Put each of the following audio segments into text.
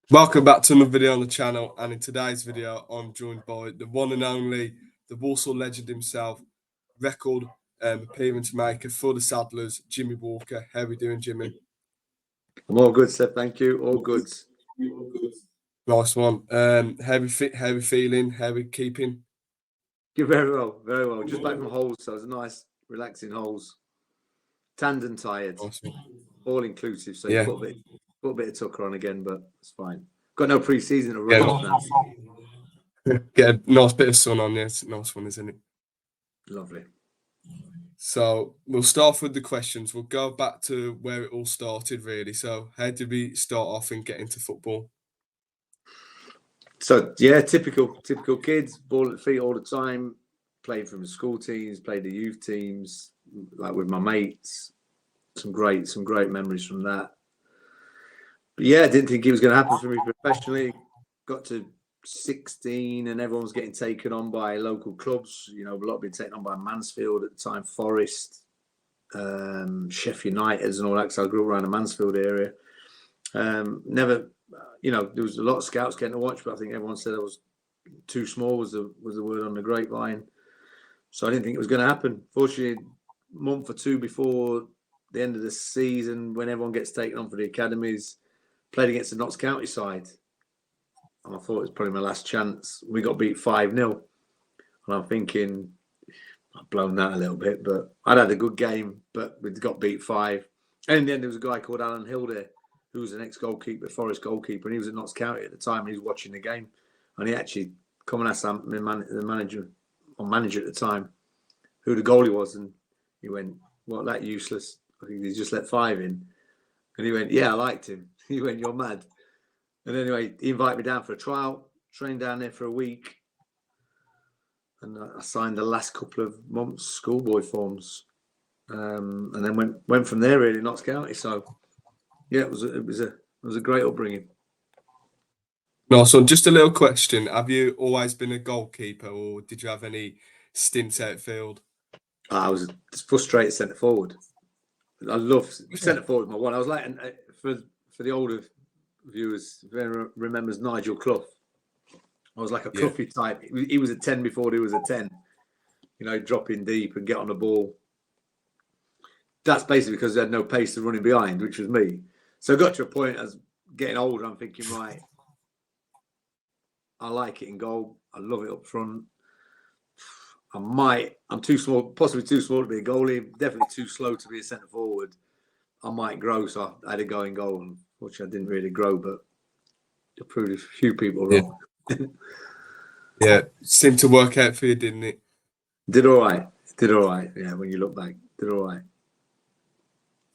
Welcome back to another video on the channel, and in today's video I'm joined by the one and only, the Walsall legend himself, record appearance maker for the Saddlers, Jimmy Walker. How are we doing, Jimmy? I'm all good, Seth, thank you. All good. Nice one. How we feeling? How we keeping? You're very well, very well. Just back from Holes, so it was a nice, relaxing Holes. Tanned and tired, Nice one. all inclusive. So Yeah. you put a bit of tucker on again, but it's fine. Got no pre-season to run off now. Get a nice bit of sun on you. It's a nice one, isn't it? Lovely. So we'll start with the questions. We'll go back to where it all started, really. So how did we start off and get into football? So yeah, typical kids, ball at the feet all the time. Played from the school teams, played the youth teams, like with my mates. Some great memories from that. But yeah, I didn't think it was going to happen for me professionally. Got to 16 and everyone was getting taken on by local clubs. You know, a lot had been taken on by Mansfield at the time, Forest, Sheffield United and all that, because I grew up around the Mansfield area. Never, you know, there was a lot of scouts getting to watch, but I think everyone said I was too small was the word on the grapevine. So I didn't think it was going to happen. Fortunately, a month or two before the end of the season, when everyone gets taken on for the academies, played against the Notts County side. And I thought it was probably my last chance. We got beat 5-0. And I'm thinking, I've blown that a little bit, but I'd had a good game, but we got beat 5. And in the end, there was a guy called Alan Hill there, who was an ex-goalkeeper, Forest goalkeeper, and he was at Notts County at the time, and he was watching the game. And he actually come and asked the manager at the time who the goalie was, and he went, "What, that useless? I think he's just let 5 in." And he went, "Yeah, I liked him." He went, "You're mad." And anyway, he invited me down for a trial, trained down there for a week, and I signed the last couple of months schoolboy forms, and then went from there really, Notts County. So yeah, it was a great upbringing. No, so just a little question: have you always been a goalkeeper, or did you have any stints outfield? I was a frustrated centre forward. I love centre forward. My one. I was like, for the older viewers, if remembers Nigel Clough. I was like a Cloughie type. He was a 10 before he was a 10. You know, drop in deep and get on the ball. That's basically because they had no pace to running behind, which was me. So I got to a point as getting older, I'm thinking, right, I like it in goal. I love it up front. I'm too small, possibly too small to be a goalie, definitely too slow to be a centre forward. I might grow, so I had to go in goal. Unfortunately, I didn't really grow, but I proved a few people wrong. Yeah, seemed to work out for you, didn't it? Did all right. Yeah, when you look back, did all right.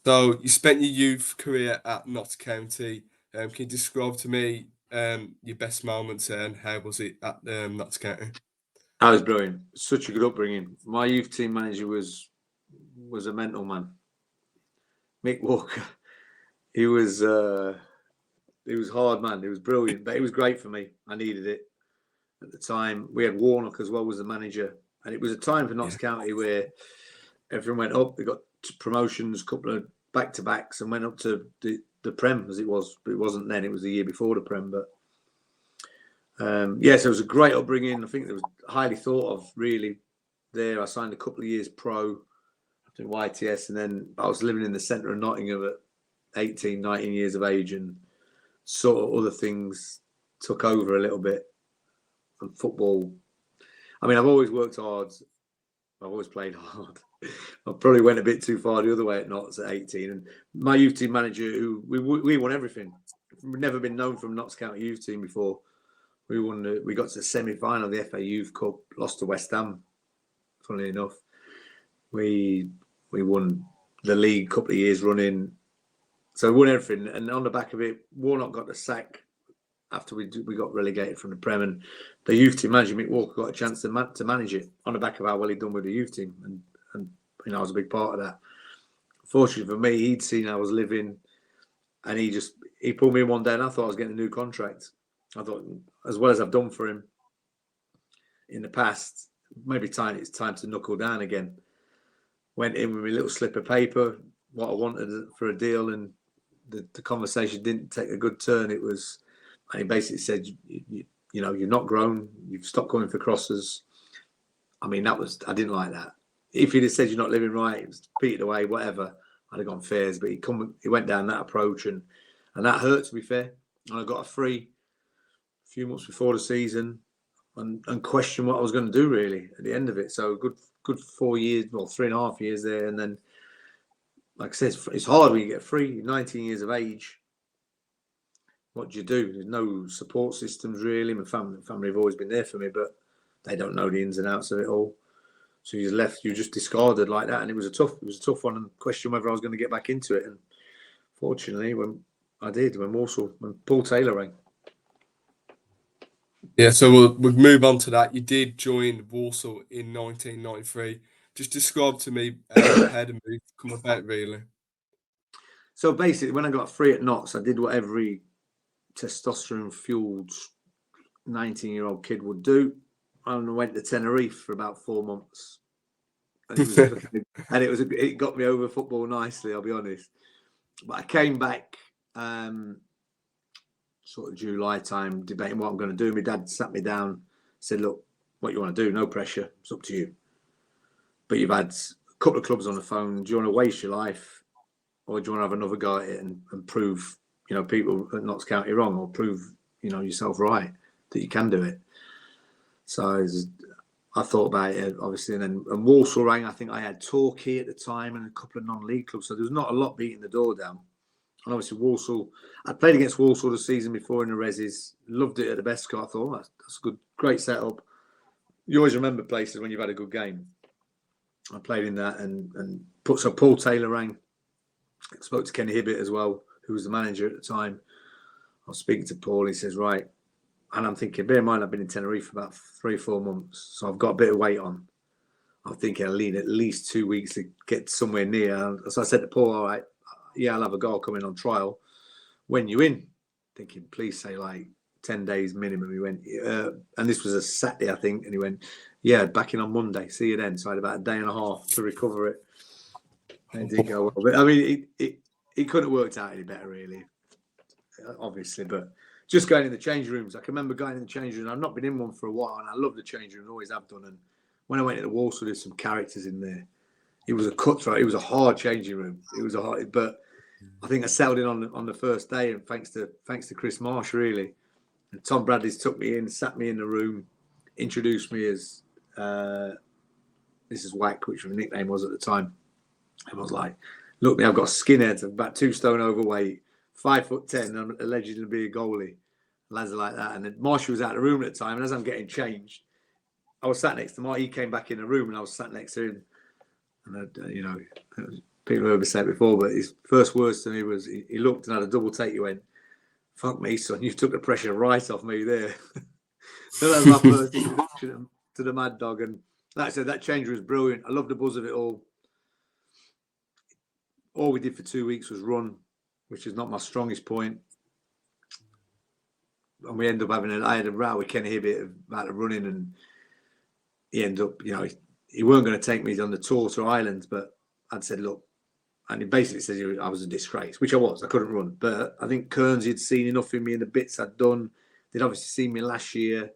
So you spent your youth career at Notts County. Can you describe to me your best moments there, and how was it at Notts County? I was brilliant. Such a good upbringing. My youth team manager was a mental man. Mick Walker. He was hard, man. He was brilliant, but it was great for me. I needed it at the time. We had Warnock as well, was the manager, and it was a time for Notts County where everyone went up. They got promotions, a couple of back-to-backs, and went up to the Prem as it was. But it wasn't then. It was the year before the Prem. But so it was a great upbringing. I think it was highly thought of, really, there. I signed a couple of years pro in YTS, and then I was living in the centre of Nottingham at 18, 19 years of age, and sort of other things took over a little bit. And football, I mean, I've always worked hard. I've always played hard. I probably went a bit too far the other way at Notts at 18. And my youth team manager, who we won everything. We've never been known from Notts County youth team before. We got to the semi-final of the FA Youth Cup, lost to West Ham. Funnily enough, we won the league a couple of years running. So we won everything, and on the back of it, Warnock got the sack after we got relegated from the Prem, and the youth team manager Mick Walker got a chance to manage it on the back of how well he'd done with the youth team, and you know, I was a big part of that. Fortunately for me, he'd seen I was living, and he pulled me in one day, and I thought I was getting a new contract. I thought, as well as I've done for him in the past, maybe it's time to knuckle down again. Went in with my little slip of paper, what I wanted for a deal, and the conversation didn't take a good turn. And he basically said, you know, you're not grown. You've stopped coming for crosses. I mean, I didn't like that. If he'd have said you're not living right, it was petered away, whatever, I'd have gone fairs. But he went down that approach, and that hurt, to be fair. And I got a free a few months before the season, and questioned what I was going to do really at the end of it. So good 4 years, well, 3.5 years there, and then, like I said, it's hard when you get free. You're 19 years of age. What do you do? There's no support systems really. My family have always been there for me, but they don't know the ins and outs of it all. So you're left, you're just discarded like that, and it was a tough one, and questioned whether I was going to get back into it. And fortunately, when Paul Taylor rang. Yeah, so we'll move on to that. You did join Walsall in 1993. Just describe to me how the move come about, really. So basically, when I got free at Notts, I did what every testosterone-fueled 19-year-old kid would do, and I went to Tenerife for about 4 months. And it got me over football nicely, I'll be honest. But I came back sort of July time, debating what I'm going to do. My dad sat me down, said, look, what you want to do, no pressure, it's up to you. But you've had a couple of clubs on the phone. Do you want to waste your life, or do you want to have another go at it and prove, you know, people at Notts County wrong, or prove, you know, yourself right, that you can do it? So I thought about it, obviously, and Walsall rang. I think I had Torquay at the time and a couple of non-league clubs, so there was not a lot beating the door down. And obviously Walsall, I played against Walsall the season before in the Reses, loved it at the best. I thought, that's a good, great setup. You always remember places when you've had a good game. I played in that, so Paul Taylor rang. I spoke to Kenny Hibbett as well, who was the manager at the time. I was speaking to Paul. He says, right. And I'm thinking, bear in mind, I've been in Tenerife for about 3 or 4 months. So I've got a bit of weight on. I'm thinking I'll need at least 2 weeks to get somewhere near. So I said to Paul, all right, yeah, I'll have a goal coming on trial. When you in? Thinking, please say like 10 days minimum. He went, and this was a Saturday, I think. And he went, yeah, back in on Monday. See you then. So I had about a day and a half to recover it. And it did go well. But I mean, it couldn't have worked out any better, really, obviously. But just going in the change rooms, I can remember going in the change room. I've not been in one for a while, and I love the change room, always have done. And when I went into Walsall, there's some characters in there. It was a cutthroat. It was a hard changing room. It was a hard, but I think I settled in on the first day, and thanks to Chris Marsh, really. And Tom Bradley's took me in, sat me in the room, introduced me as this is Whack, which my nickname was at the time. And I was like, look, me, I've got a skinhead, about 2 stone overweight, 5'10", I'm alleged to be a goalie. Lads are like that. And then Marshall was out of the room at the time, and as I'm getting changed, I was sat next to Mark. He came back in the room, and I was sat next to him. And you know, people have said it before, but his first words to me was, he looked and had a double take. He went, "Fuck me, son, you took the pressure right off me there." So that was my first introduction to the Mad Dog. And like I said, that change was brilliant. I loved the buzz of it all. All we did for 2 weeks was run, which is not my strongest point. And we ended up I had a row with Kenny Hibbett about the running, and he ended up, you know, he weren't going to take me on the tour to Ireland, but I'd said, look, and he basically said I was a disgrace, which I was. I couldn't run. But I think Kearns had seen enough in me and the bits I'd done. They'd obviously seen me last year,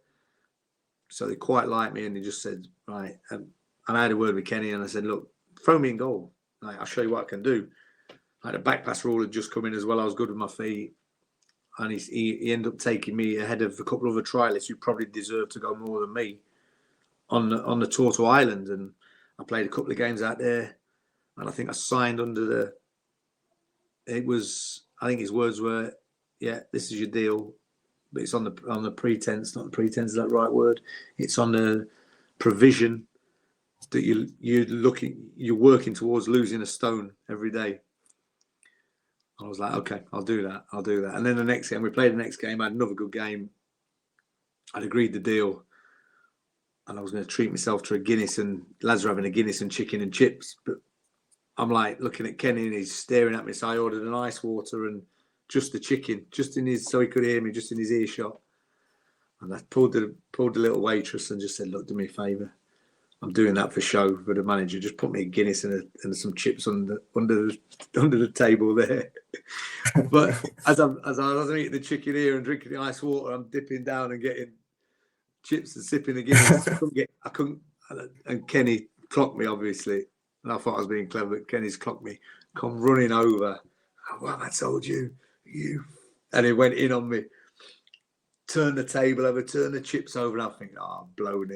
so they quite liked me, and they just said, right. And I had a word with Kenny, and I said, look, throw me in goal. Like, I'll show you what I can do. Like, the back pass rule had just come in as well. I was good with my feet. And he ended up taking me ahead of a couple of other trialists who probably deserved to go more than me on the tour to Ireland. And I played a couple of games out there. And I think I signed under I think his words were, yeah, this is your deal. But it's on the pretense, not the pretense, is that the right word? It's on the provision that you're working towards losing a stone every day. I was like, okay, I'll do that. And then the next game, we played the next game. I had another good game. I'd agreed the deal, and I was going to treat myself to a Guinness, and lads were having a Guinness and chicken and chips. But I'm like looking at Kenny, and he's staring at me. So I ordered an ice water and just the chicken, so he could hear me, just in his earshot. And I pulled the little waitress and just said, look, do me a favour. I'm doing that for show for the manager. Just put me a Guinness and some chips under the table there. But as I was eating the chicken here and drinking the ice water, I'm dipping down and getting chips and sipping the Guinness. I couldn't. And Kenny clocked me, obviously, and I thought I was being clever. But Kenny's clocked me, come running over. Well, I told you, and he went in on me. Turned the table over, turned the chips over, and I think, I've blown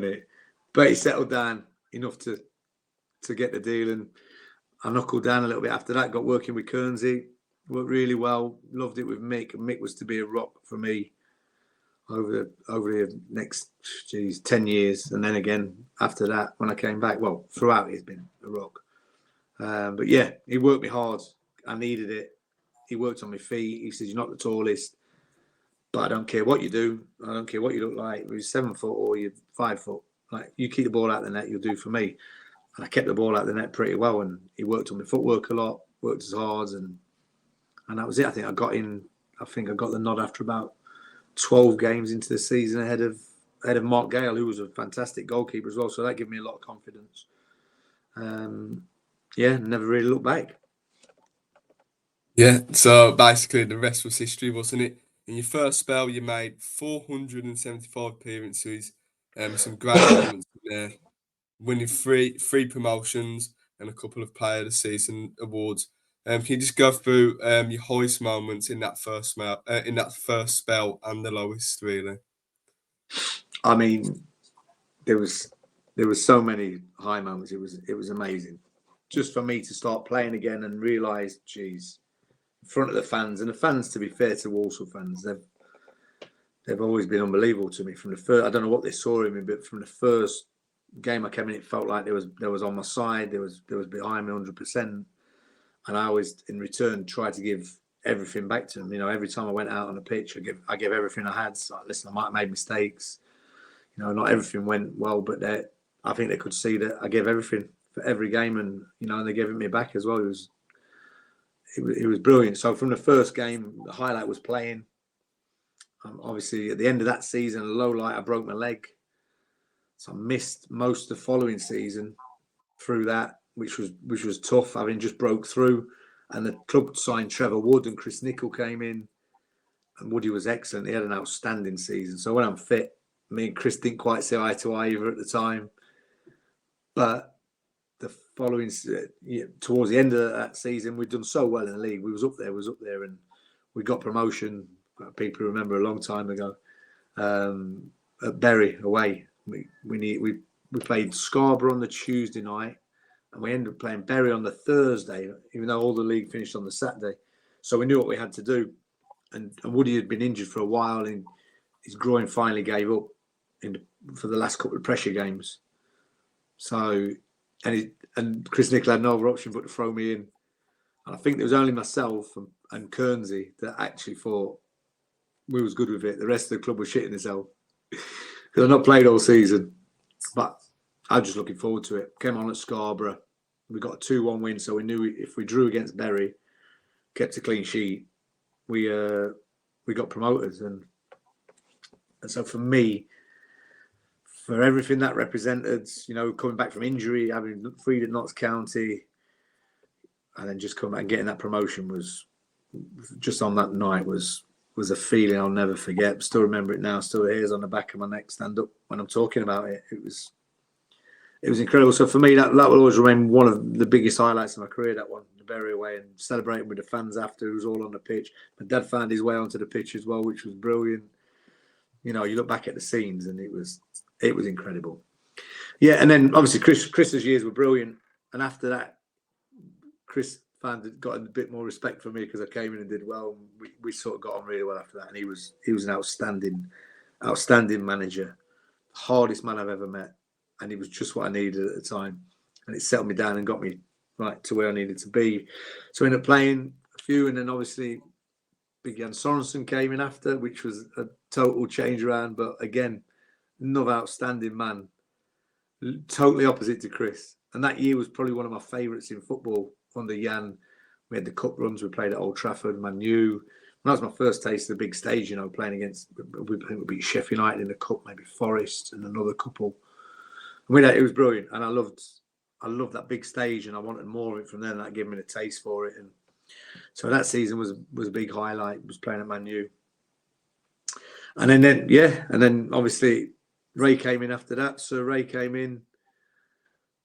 it. But he settled down enough to get the deal, and I knuckled down a little bit after that. Got working with Kernsey, worked really well. Loved it with Mick, and Mick was to be a rock for me over the next 10 years, and then again after that when I came back. Well, throughout he's been a rock. But yeah, he worked me hard. I needed it. He worked on my feet. He says, "You're not the tallest, but I don't care what you do. I don't care what you look like. You're 7 foot or you're 5 foot. Like, you keep the ball out of the net, you'll do for me." And I kept the ball out of the net pretty well. And he worked on my footwork a lot, worked as hard, and that was it. I think I got the nod after about 12 games into the season ahead of Mark Gale, who was a fantastic goalkeeper as well. So that gave me a lot of confidence. Never really looked back. Yeah, so basically the rest was history, wasn't it? In your first spell, you made 475 appearances, some great moments in there, winning three promotions and a couple of Player of the Season awards. Can you just go through your highest moments in that first spell and the lowest, really? I mean, there was so many high moments. It was amazing, just for me to start playing again and realise, geez, in front of the fans. And the fans, to be fair to Walsall fans, they've always been unbelievable to me from the first. I don't know what they saw in me, but from the first game I came in, it felt like there was on my side, there was behind me 100%, and I always in return tried to give everything back to them. You know, every time I went out on the pitch, I gave everything I had. So, listen, I might have made mistakes. You know, not everything went well, but I think they could see that I gave everything for every game, and and they gave it me back as well. It was brilliant. So from the first game, the highlight was playing. Obviously, at the end of that season, a low light, I broke my leg. So I missed most of the following season through that, which was tough, having just broke through. And the club signed Trevor Wood, and Chris Nicholl came in. And Woody was excellent. He had an outstanding season. So when I'm fit, me and Chris didn't quite see eye to eye either at the time. But the following, towards the end of that season, we'd done so well in the league. We was up there, and we got promotion. People remember a long time ago, at Bury away. We played Scarborough on the Tuesday night, and we ended up playing Bury on the Thursday, even though all the league finished on the Saturday. So we knew what we had to do. And Woody had been injured for a while, and his groin finally gave up for the last couple of pressure games. So, and Chris Nicholl had no other option but to throw me in. And I think there was only myself and Kernsey that actually thought we was good with it. The rest of the club was shitting itself because I've not played all season. But I was just looking forward to it. Came on at Scarborough. We got a 2-1 win, so we knew if we drew against Bury, kept a clean sheet, we got promoted. And so for me, for everything that represented, coming back from injury, having freed at Notts County, and then just coming back and getting that promotion was just on that night was a feeling I'll never forget. Still remember it now. Still the hairs on the back of my neck stand up when I'm talking about it. It was incredible. So for me, that will always remain one of the biggest highlights of my career. That one, the Bury away, and celebrating with the fans after. It was all on the pitch. My dad found his way onto the pitch as well, which was brilliant. You look back at the scenes, and it was incredible. Yeah, and then obviously Chris's years were brilliant, and after that, Chris got a bit more respect for me because I came in and did well. We sort of got on really well after that, and he was an outstanding manager, hardest man I've ever met, and he was just what I needed at the time, and it settled me down and got me right to where I needed to be. So I ended up playing a few, and then obviously Big Jan Sorensen came in after, which was a total change around, but again, another outstanding man, totally opposite to Chris. And that year was probably one of my favourites in football under Jan. We had the cup runs, we played at Old Trafford, Man U. That was my first taste of the big stage, playing against, I think we beat Sheffield United in the cup, maybe Forest and another couple. It was brilliant, and I loved that big stage, and I wanted more of it from there. And that gave me a taste for it, and so that season was a big highlight. Was playing at Man U, and then obviously Ray came in after that. So Ray came in,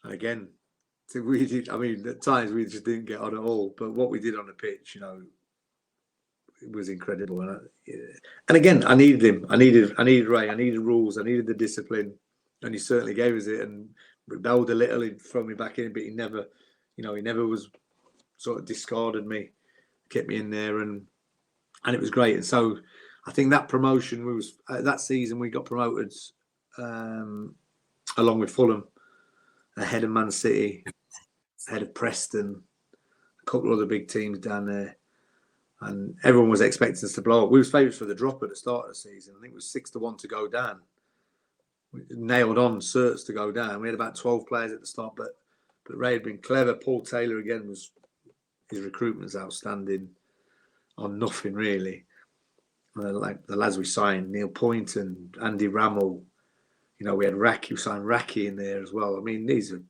and again, we did. I mean, at times we just didn't get on at all. But what we did on the pitch, it was incredible. And again, I needed him. I needed Ray. I needed rules. I needed the discipline, and he certainly gave us it. And rebelled a little. He'd throw me back in, but he never was sort of discarded me, kept me in there, and it was great. And so I think that promotion was that season we got promoted along with Fulham, ahead of Man City, ahead of Preston, a couple of other big teams down there. And everyone was expecting us to blow up. We was favourites for the drop at the start of the season. I think it was 6-1 to go down. We nailed on certs to go down. We had about 12 players at the start, but Ray had been clever. Paul Taylor again his recruitment's outstanding on nothing really. Like the lads we signed, Neil Point and Andy Rammell. We had we signed Raki in there as well. I mean, these are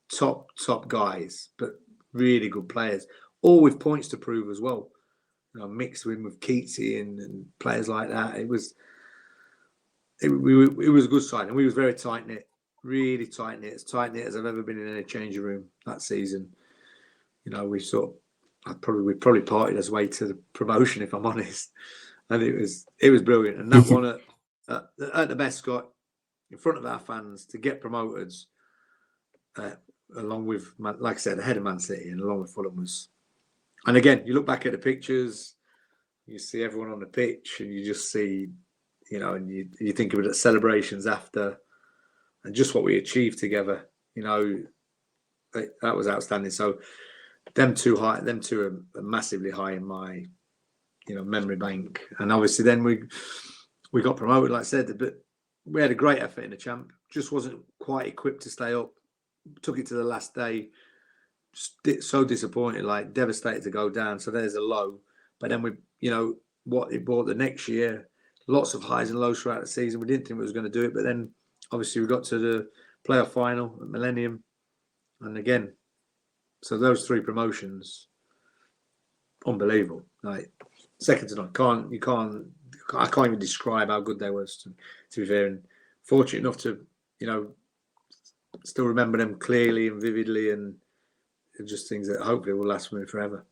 top guys, but really good players, all with points to prove as well. Mixed in with Keatsy and players like that. It was a good side, and we was very tight knit, really tight knit, as tight knit as I've ever been in any changing room that season. We probably partied us way to the promotion, if I'm honest, and it was brilliant. And that one at the best, Scott, in front of our fans to get promoted, along with, like I said, ahead of Man City and along with Fulham was. And again, you look back at the pictures, you see everyone on the pitch, and you just see, and you think of it at celebrations after, and just what we achieved together. That was outstanding. So, them two are massively high in my, memory bank. And obviously, then we got promoted, like I said, but we had a great effort in the champ. Just wasn't quite equipped to stay up. Took it to the last day. So disappointed, like devastated to go down. So there's a low. But then what it brought the next year, lots of highs and lows throughout the season. We didn't think we was going to do it, but then obviously we got to the playoff final at Millennium, and again, so those three promotions, unbelievable. Like second to none. I can't even describe how good they was. To be fair, and fortunate enough to still remember them clearly and vividly, and just things that hopefully will last with me forever.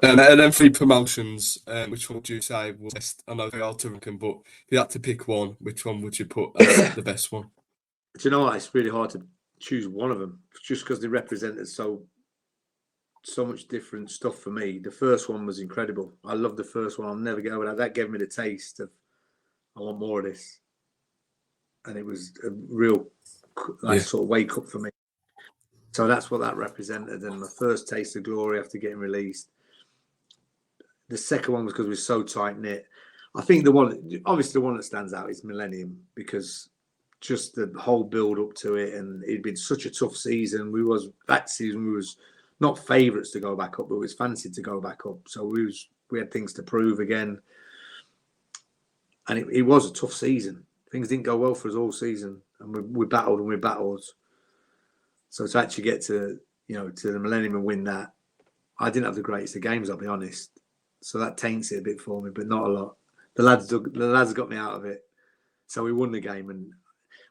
And then 3 promotions, which one would you say was best? I know they are to reckon, but if you had to pick one, which one would you put as the best one? Do you know what? It's really hard to choose one of them, just because they represented so much different stuff for me. The first one was incredible. I love the first one. I'll never get over that. That gave me the taste of, I want more of this. And it was a real sort of wake up for me. So that's what that represented. And my first taste of glory after getting released. The second one was because we were so tight knit. I think the one that stands out is Millennium, because just the whole build up to it, and it'd been such a tough season. That season we was not favourites to go back up, but we was fancied to go back up. So we had things to prove again, and it was a tough season. Things didn't go well for us all season, and we battled. So to actually get to the Millennium and win that, I didn't have the greatest of games, I'll be honest. So that taints it a bit for me, but not a lot. The lads got me out of it. So we won the game, and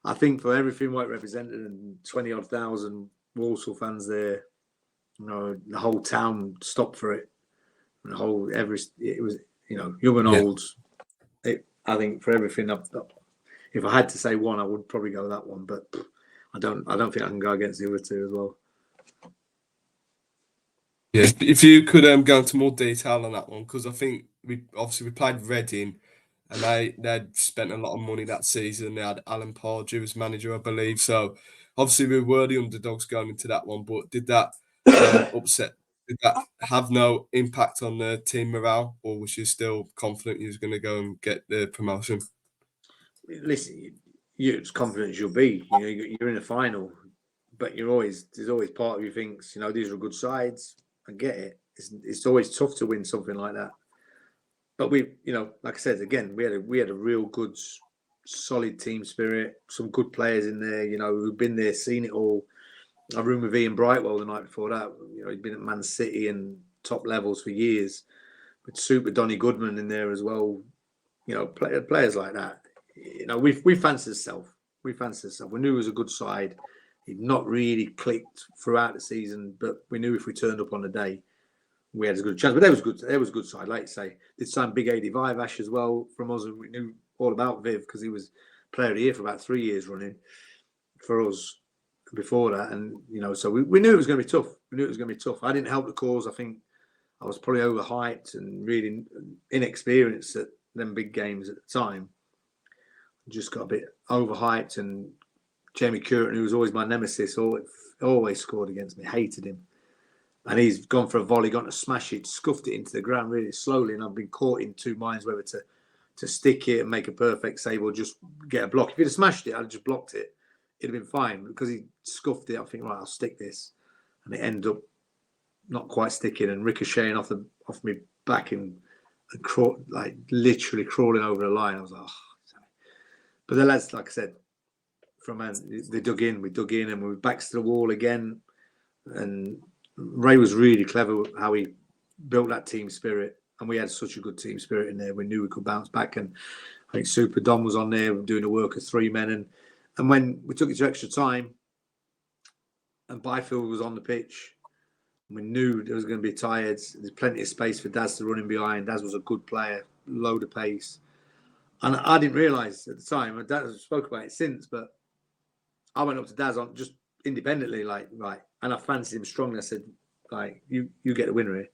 I think for everything what it represented, and 20-odd thousand Walsall fans there, the whole town stopped for it. And it was young and old. I think for everything, if I had to say one, I would probably go that one, but I don't think I can go against the other two as well. Yeah, if you could go into more detail on that one, because I think we played Reading, and they'd spent a lot of money that season. They had Alan Pardew as manager, I believe. So obviously we were the underdogs going into that one. But did that upset? Did that have no impact on the team morale, or was you still confident you was going to go and get the promotion? Listen, you're as confident as you'll be. You're in a final. but there's always part of you thinks, you know, these are good sides. I get it. It's always tough to win something like that. But we, you know, like I said again, we had a real good, solid team spirit. Some good players in there, you know, who've been there, seen it all. I roomed with Ian Brightwell the night before that. You know, he'd been at Man City and top levels for years. With Super Donny Goodman in there as well. You know, players like that. You know, we fancied ourselves. We fancied ourselves. We knew it was a good side. He'd not really clicked throughout the season, but we knew if we turned up on the day, we had a good chance. But there was good. There was a good side. Like I say, this time Big 85 Ash as well from us, and we knew all about Viv because he was player of the year for about 3 years running for us before that. And you know, so we knew it was going to be tough. We knew it was going to be tough. I didn't help the cause. I think I was probably overhyped and really inexperienced at them big games at the time. Just got a bit overhyped, and Jamie Curtin, who was always my nemesis, always scored against me. Hated him. And he's gone for a volley, gone to smash it, scuffed it into the ground really slowly. And I've been caught in two minds whether to stick it and make a perfect save or just get a block. If he'd have smashed it, I'd have just blocked it. It'd have been fine. Because he scuffed it, I think, right, I'll stick this. And it ended up not quite sticking and ricocheting off me back and like literally crawling over the line. I was like, oh. But the lads, like I said, they dug in, and we were backs to the wall again. And Ray was really clever how he built that team spirit, and we had such a good team spirit in there. We knew we could bounce back, and I think Super Dom was on there doing the work of three men. And when we took it to extra time, and Byfield was on the pitch, we knew there was going to be tired. There's plenty of space for Daz to run in behind. Daz was a good player, load of pace. And I didn't realise at the time, and Daz spoke about it since, but I went up to Daz on just independently, like, right. And I fancied him strongly. I said, like, you get the winner here.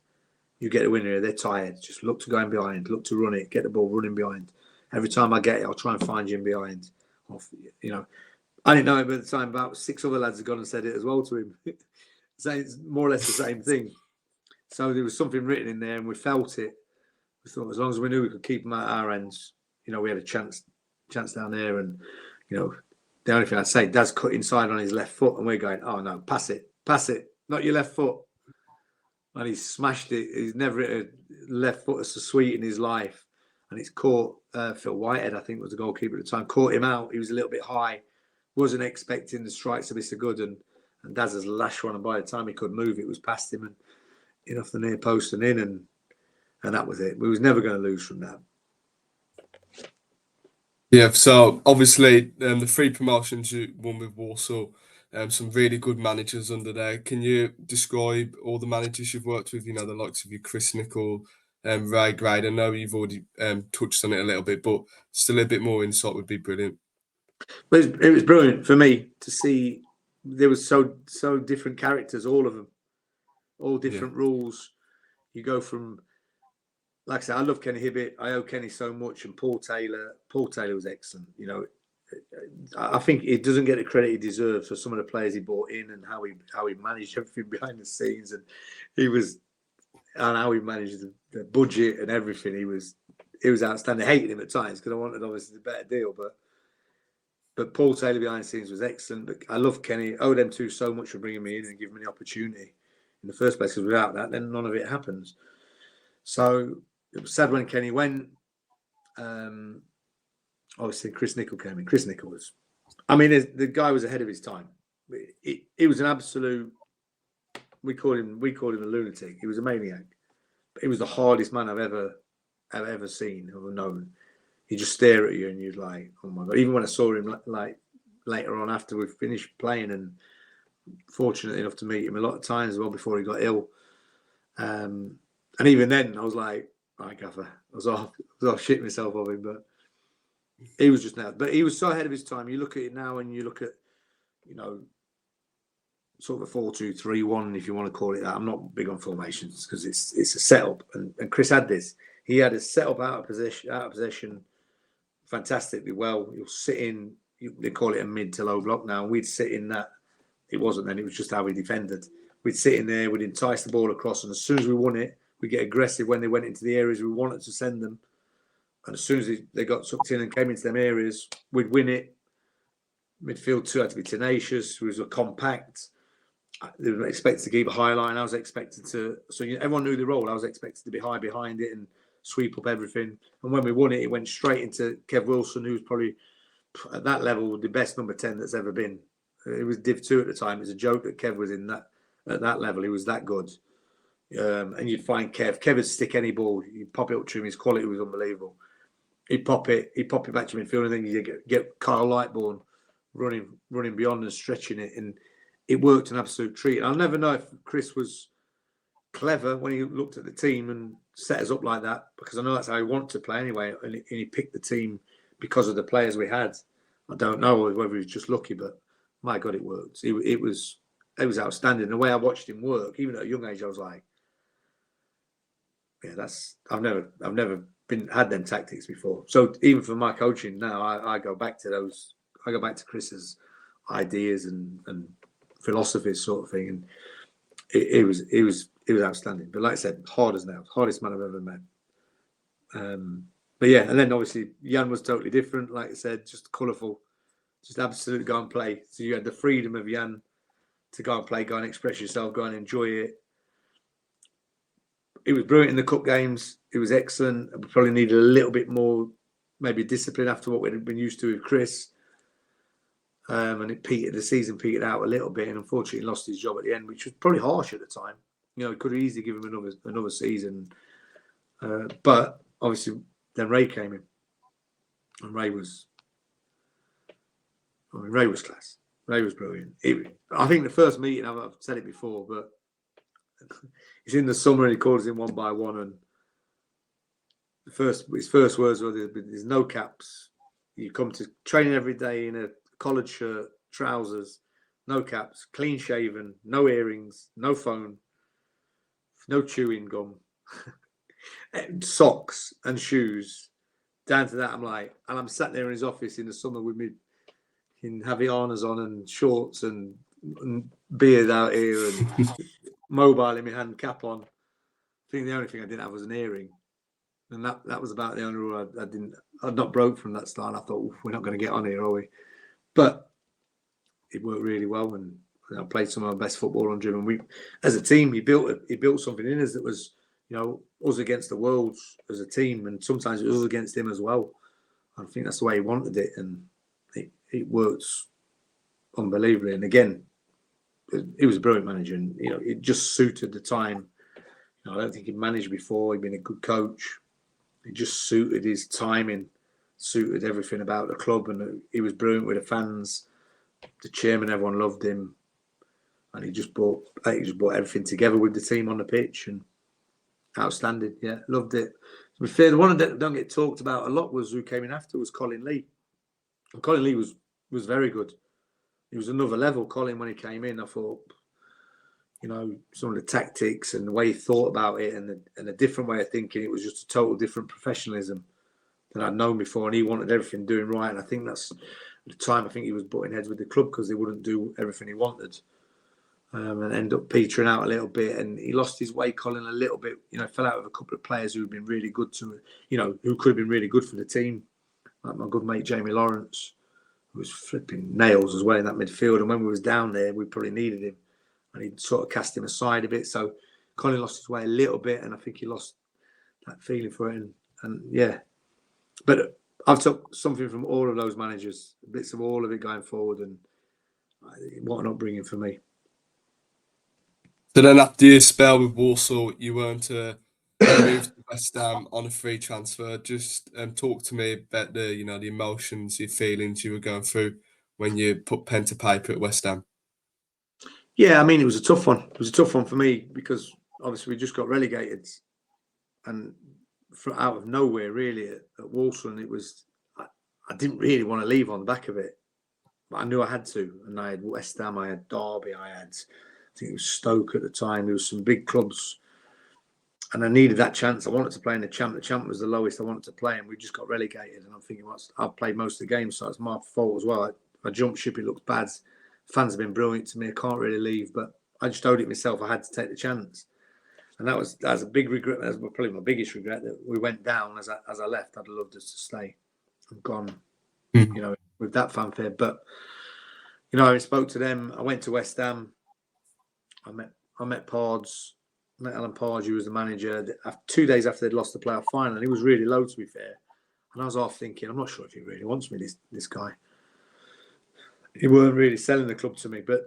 You get the winner here. They're tired. Just look to go in behind. Look to run it. Get the ball running behind. Every time I get it, I'll try and find you in behind. You know, I didn't know it at the time. About 6 other lads had gone and said it as well to him. Saying it's more or less the same thing. So there was something written in there, and we felt it. We thought as long as we knew we could keep them at our ends, you know, we had a chance down there. And you know, the only thing I'd say, Daz cut inside on his left foot, and we're going, oh no, pass it, not your left foot. And he smashed it. He's never hit a left foot so sweet in his life. And it's caught Phil Whitehead, I think, was the goalkeeper at the time. Caught him out. He was a little bit high. Wasn't expecting the strikes to be so good. And Daz's lash one, and by the time he could move, it was past him and in off the near post and in, and that was it. We was never going to lose from that. Yeah, so obviously the 3 promotions you won with Walsall, some really good managers under there. Can you describe all the managers you've worked with? You know, the likes of you, Chris Nichol, Ray Grade. I know you've already touched on it a little bit, but still a bit more insight would be brilliant. But it was brilliant for me to see. There was so different characters, all of them, all different rules. You go from, like I said, I love Kenny Hibbett. I owe Kenny so much, and Paul Taylor. Paul Taylor was excellent. You know, I think he doesn't get the credit he deserves for some of the players he brought in and how he managed everything behind the scenes, and how he managed the budget and everything. He was outstanding. I hated him at times because I wanted obviously the better deal, but Paul Taylor behind the scenes was excellent. But I love Kenny. I owe them two so much for bringing me in and giving me the opportunity in the first place, because without that, then none of it happens. So it was sad when Kenny went. Obviously, Chris Nichol came in. Chris Nichol was, I mean, the guy was ahead of his time. It was an absolute. We called him a lunatic. He was a maniac. But he was the hardest man I've ever seen or known. He'd just stare at you, and you'd like, oh my God. Even when I saw him like later on after we finished playing, and fortunate enough to meet him a lot of times as well before he got ill. And even then, I was like, right, Gaffer. I was off shitting myself of him, but he was just now. But he was so ahead of his time. You look at it now, and you look at, you know, sort of a 4-2-3-1, if you want to call it that. I'm not big on formations because it's a setup, and Chris had this. He had a setup out of possession, fantastically well. You'll sit in. They call it a mid to low block now. We'd sit in that. It wasn't then. It was just how we defended. We'd sit in there. We'd entice the ball across, and as soon as we won it, we'd get aggressive when they went into the areas we wanted to send them. And as soon as they got sucked in and came into them areas, we'd win it. Midfield two had to be tenacious. We were compact. They were expected to keep a high line. I was expected to. So everyone knew the role. I was expected to be high behind it and sweep up everything. And when we won it, it went straight into Kev Wilson, who's probably at that level the best number 10 that's ever been. It was Div 2 at the time. It was a joke that Kev was in that at that level. He was that good. And you'd find Kev would stick any ball. You'd pop it up to him. His quality was unbelievable. He'd pop it back to midfield, and then you get Kyle Lightbourne running beyond and stretching it, and it worked an absolute treat. I'll never know if Chris was clever when he looked at the team and set us up like that, because I know that's how he wanted to play anyway, and he picked the team because of the players we had. I don't know whether he was just lucky, but my God, it worked. It was outstanding. The way I watched him work, even at a young age, I was like, yeah, I've never had them tactics before. So even for my coaching now, I go back to those. I go back to Chris's ideas and philosophies, sort of thing, and it was outstanding. But like I said, hard as nails, hardest man I've ever met. But yeah, and then obviously Jan was totally different. Like I said, just colourful, just absolutely go and play. So you had the freedom of Jan to go and play, go and express yourself, go and enjoy it. It was brilliant in the cup games. It was excellent. We probably needed a little bit more, maybe discipline after what we'd been used to with Chris. And the season petered out a little bit, and unfortunately lost his job at the end, which was probably harsh at the time. You know, he could have easily given him another season. But obviously then Ray came in, and Ray was class. Ray was brilliant. I think the first meeting, I've said it before, but it's in the summer and he calls in one by one, and his first words were, "There's no caps. You come to training every day in a collared shirt, trousers, no caps, clean shaven, no earrings, no phone, no chewing gum, socks and shoes." Down to that, I'm sat there in his office in the summer with me in Havianas on and shorts and beard out here and mobile in my hand, cap on. I think the only thing I didn't have was an earring, and that was about the only rule I'd not broke from that start. I thought, we're not going to get on here, are we? But it worked really well, and I played some of our best football under him. And we, as a team, he built something in us that was, you know, us against the world as a team, and sometimes it was us against him as well. I think that's the way he wanted it, and it works unbelievably. And again, he was a brilliant manager, and you know, it just suited the time. You know, I don't think he'd managed before. He'd been a good coach. It just suited his timing, suited everything about the club, and he was brilliant with the fans. The chairman, everyone loved him, and he just brought everything together with the team on the pitch, and outstanding. Yeah, loved it. To be fair, the one that don't get talked about a lot was who came in after was Colin Lee. And Colin Lee was very good. He was another level. Colin, when he came in, I thought, you know, some of the tactics and the way he thought about it, and a different way of thinking. It was just a total different professionalism than I'd known before, and he wanted everything doing right. And I think that's at the time. I think he was butting heads with the club because they wouldn't do everything he wanted, and ended up petering out a little bit. And he lost his way, Colin, a little bit. You know, fell out with a couple of players who had been really good to, you know, who could have been really good for the team, like my good mate Jamie Lawrence, who was flipping nails as well in that midfield. And when we was down there, we probably needed him, and he sort of cast him aside a bit. So Colin lost his way a little bit, and I think he lost that feeling for it. And yeah, but I've took something from all of those managers, bits of all of it going forward, and what an upbringing for me. So then after your spell with Walsall, you weren't moved to West Ham on a free transfer. Just talk to me about the emotions, your feelings you were going through when you put pen to paper at West Ham. Yeah, I mean, it was a tough one. It was a tough one for me because obviously we just got relegated, and out of nowhere, really, at Walsall, and it was, I didn't really want to leave on the back of it, but I knew I had to. And I had West Ham, I had Derby, I think it was Stoke at the time. There was some big clubs, and I needed that chance. I wanted to play in the Champ. The Champ was the lowest I wanted to play, and we just got relegated. And I'm thinking, I've played most of the games, so it's my fault as well. I jumped ship. It looks bad. Fans have been brilliant to me. I can't really leave, but I just owed it myself. I had to take the chance. And that's a big regret. That's probably my biggest regret, that we went down as I left. I'd have loved us to stay and gone, you know, with that fanfare. But you know, I spoke to them. I went to West Ham. I met Pards, met Alan Pards, who was the manager. 2 days after they'd lost the playoff final, and he was really low, to be fair. And I was half thinking, I'm not sure if he really wants me, this guy. He weren't really selling the club to me, but,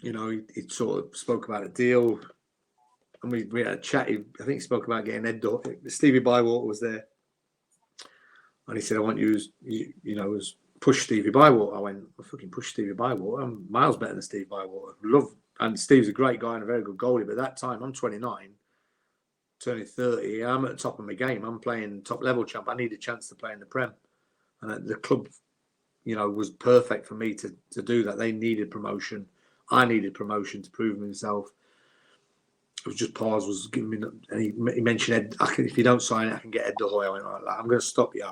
you know, he sort of spoke about a deal. And we had a chat. I think he spoke about getting Ed Doherty. Stevie Bywater was there. And he said, I want you, as push Stevie Bywater. I went, I fucking push Stevie Bywater. I'm miles better than Steve Bywater. And Steve's a great guy and a very good goalie. But at that time, I'm 29, turning 30. I'm at the top of my game. I'm playing top level champ. I need a chance to play in the Prem. And the club, you know, was perfect for me to do that. They needed promotion. I needed promotion to prove myself. It was just Pars was giving me, and he mentioned Ed. If you don't sign it, I can get Ed Doherty. I went, right, I'm going to stop you.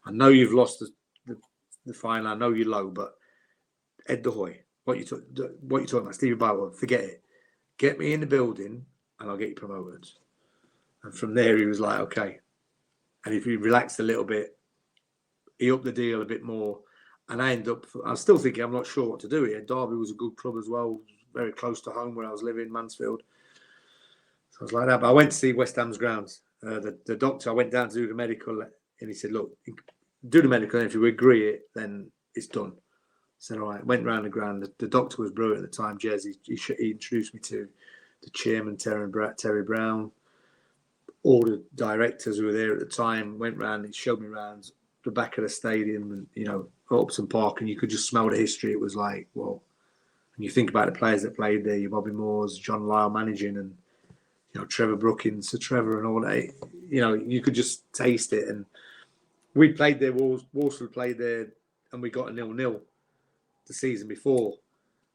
I know you've lost the final. I know you're low, but Ed Doherty, what you talking about? Stevie Bywater, forget it. Get me in the building, and I'll get you promoted. And from there, he was like, okay. And if he relaxed a little bit, he upped the deal a bit more. And I was still thinking, I'm not sure what to do here. Derby was a good club as well, very close to home where I was living, Mansfield. So I was like that. But I went to see West Ham's grounds. The doctor, I went down to do the medical, and he said, look, do the medical, and if you agree it, then it's done. I said, all right. Went round the ground. The doctor was brilliant at the time, Jez. He introduced me to the chairman, Terry Brown. All the directors who were there at the time went round. He showed me around the back of the stadium and, you know, Upton Park, and you could just smell the history. It was like, well, and you think about the players that played there, your Bobby Moores, John Lyle managing, and, you know, Trevor Brookins, Sir Trevor and all that. You know, you could just taste it. And we played there, Walsall played there, and we got a 0-0 the season before.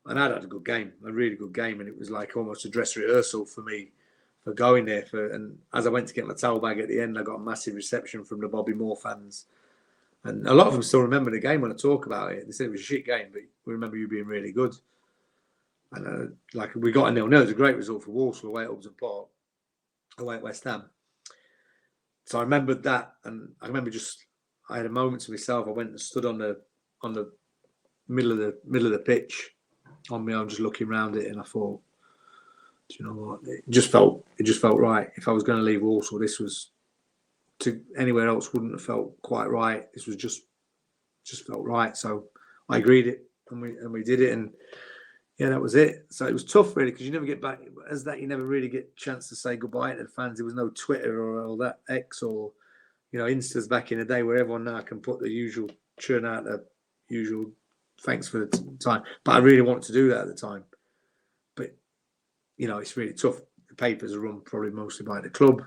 And I'd had a good game, a really good game. And it was like almost a dress rehearsal for me for going there. And as I went to get my towel bag at the end, I got a massive reception from the Bobby Moore fans. And a lot of them still remember the game when I talk about it. They said it was a shit game, but we remember you being really good. And like we got a 0-0. It was a great result for Walsall away at Upton Park, away at West Ham. So I remembered that, and I remember I had a moment to myself. I went and stood on the middle of the pitch on my own, just looking around it, and I thought, do you know what? It just felt right. If I was going to leave Walsall, this was to anywhere else wouldn't have felt quite right. This was just felt right. So I agreed it, and we did it, and yeah, that was it. So it was tough, really, because you never get back as that. You never really get a chance to say goodbye to the fans. There was no Twitter or all that X or, you know, Instas back in the day where everyone now can put the usual, churn out the usual thanks for the time. But I really wanted to do that at the time. But, you know, it's really tough. The papers are run probably mostly by the club.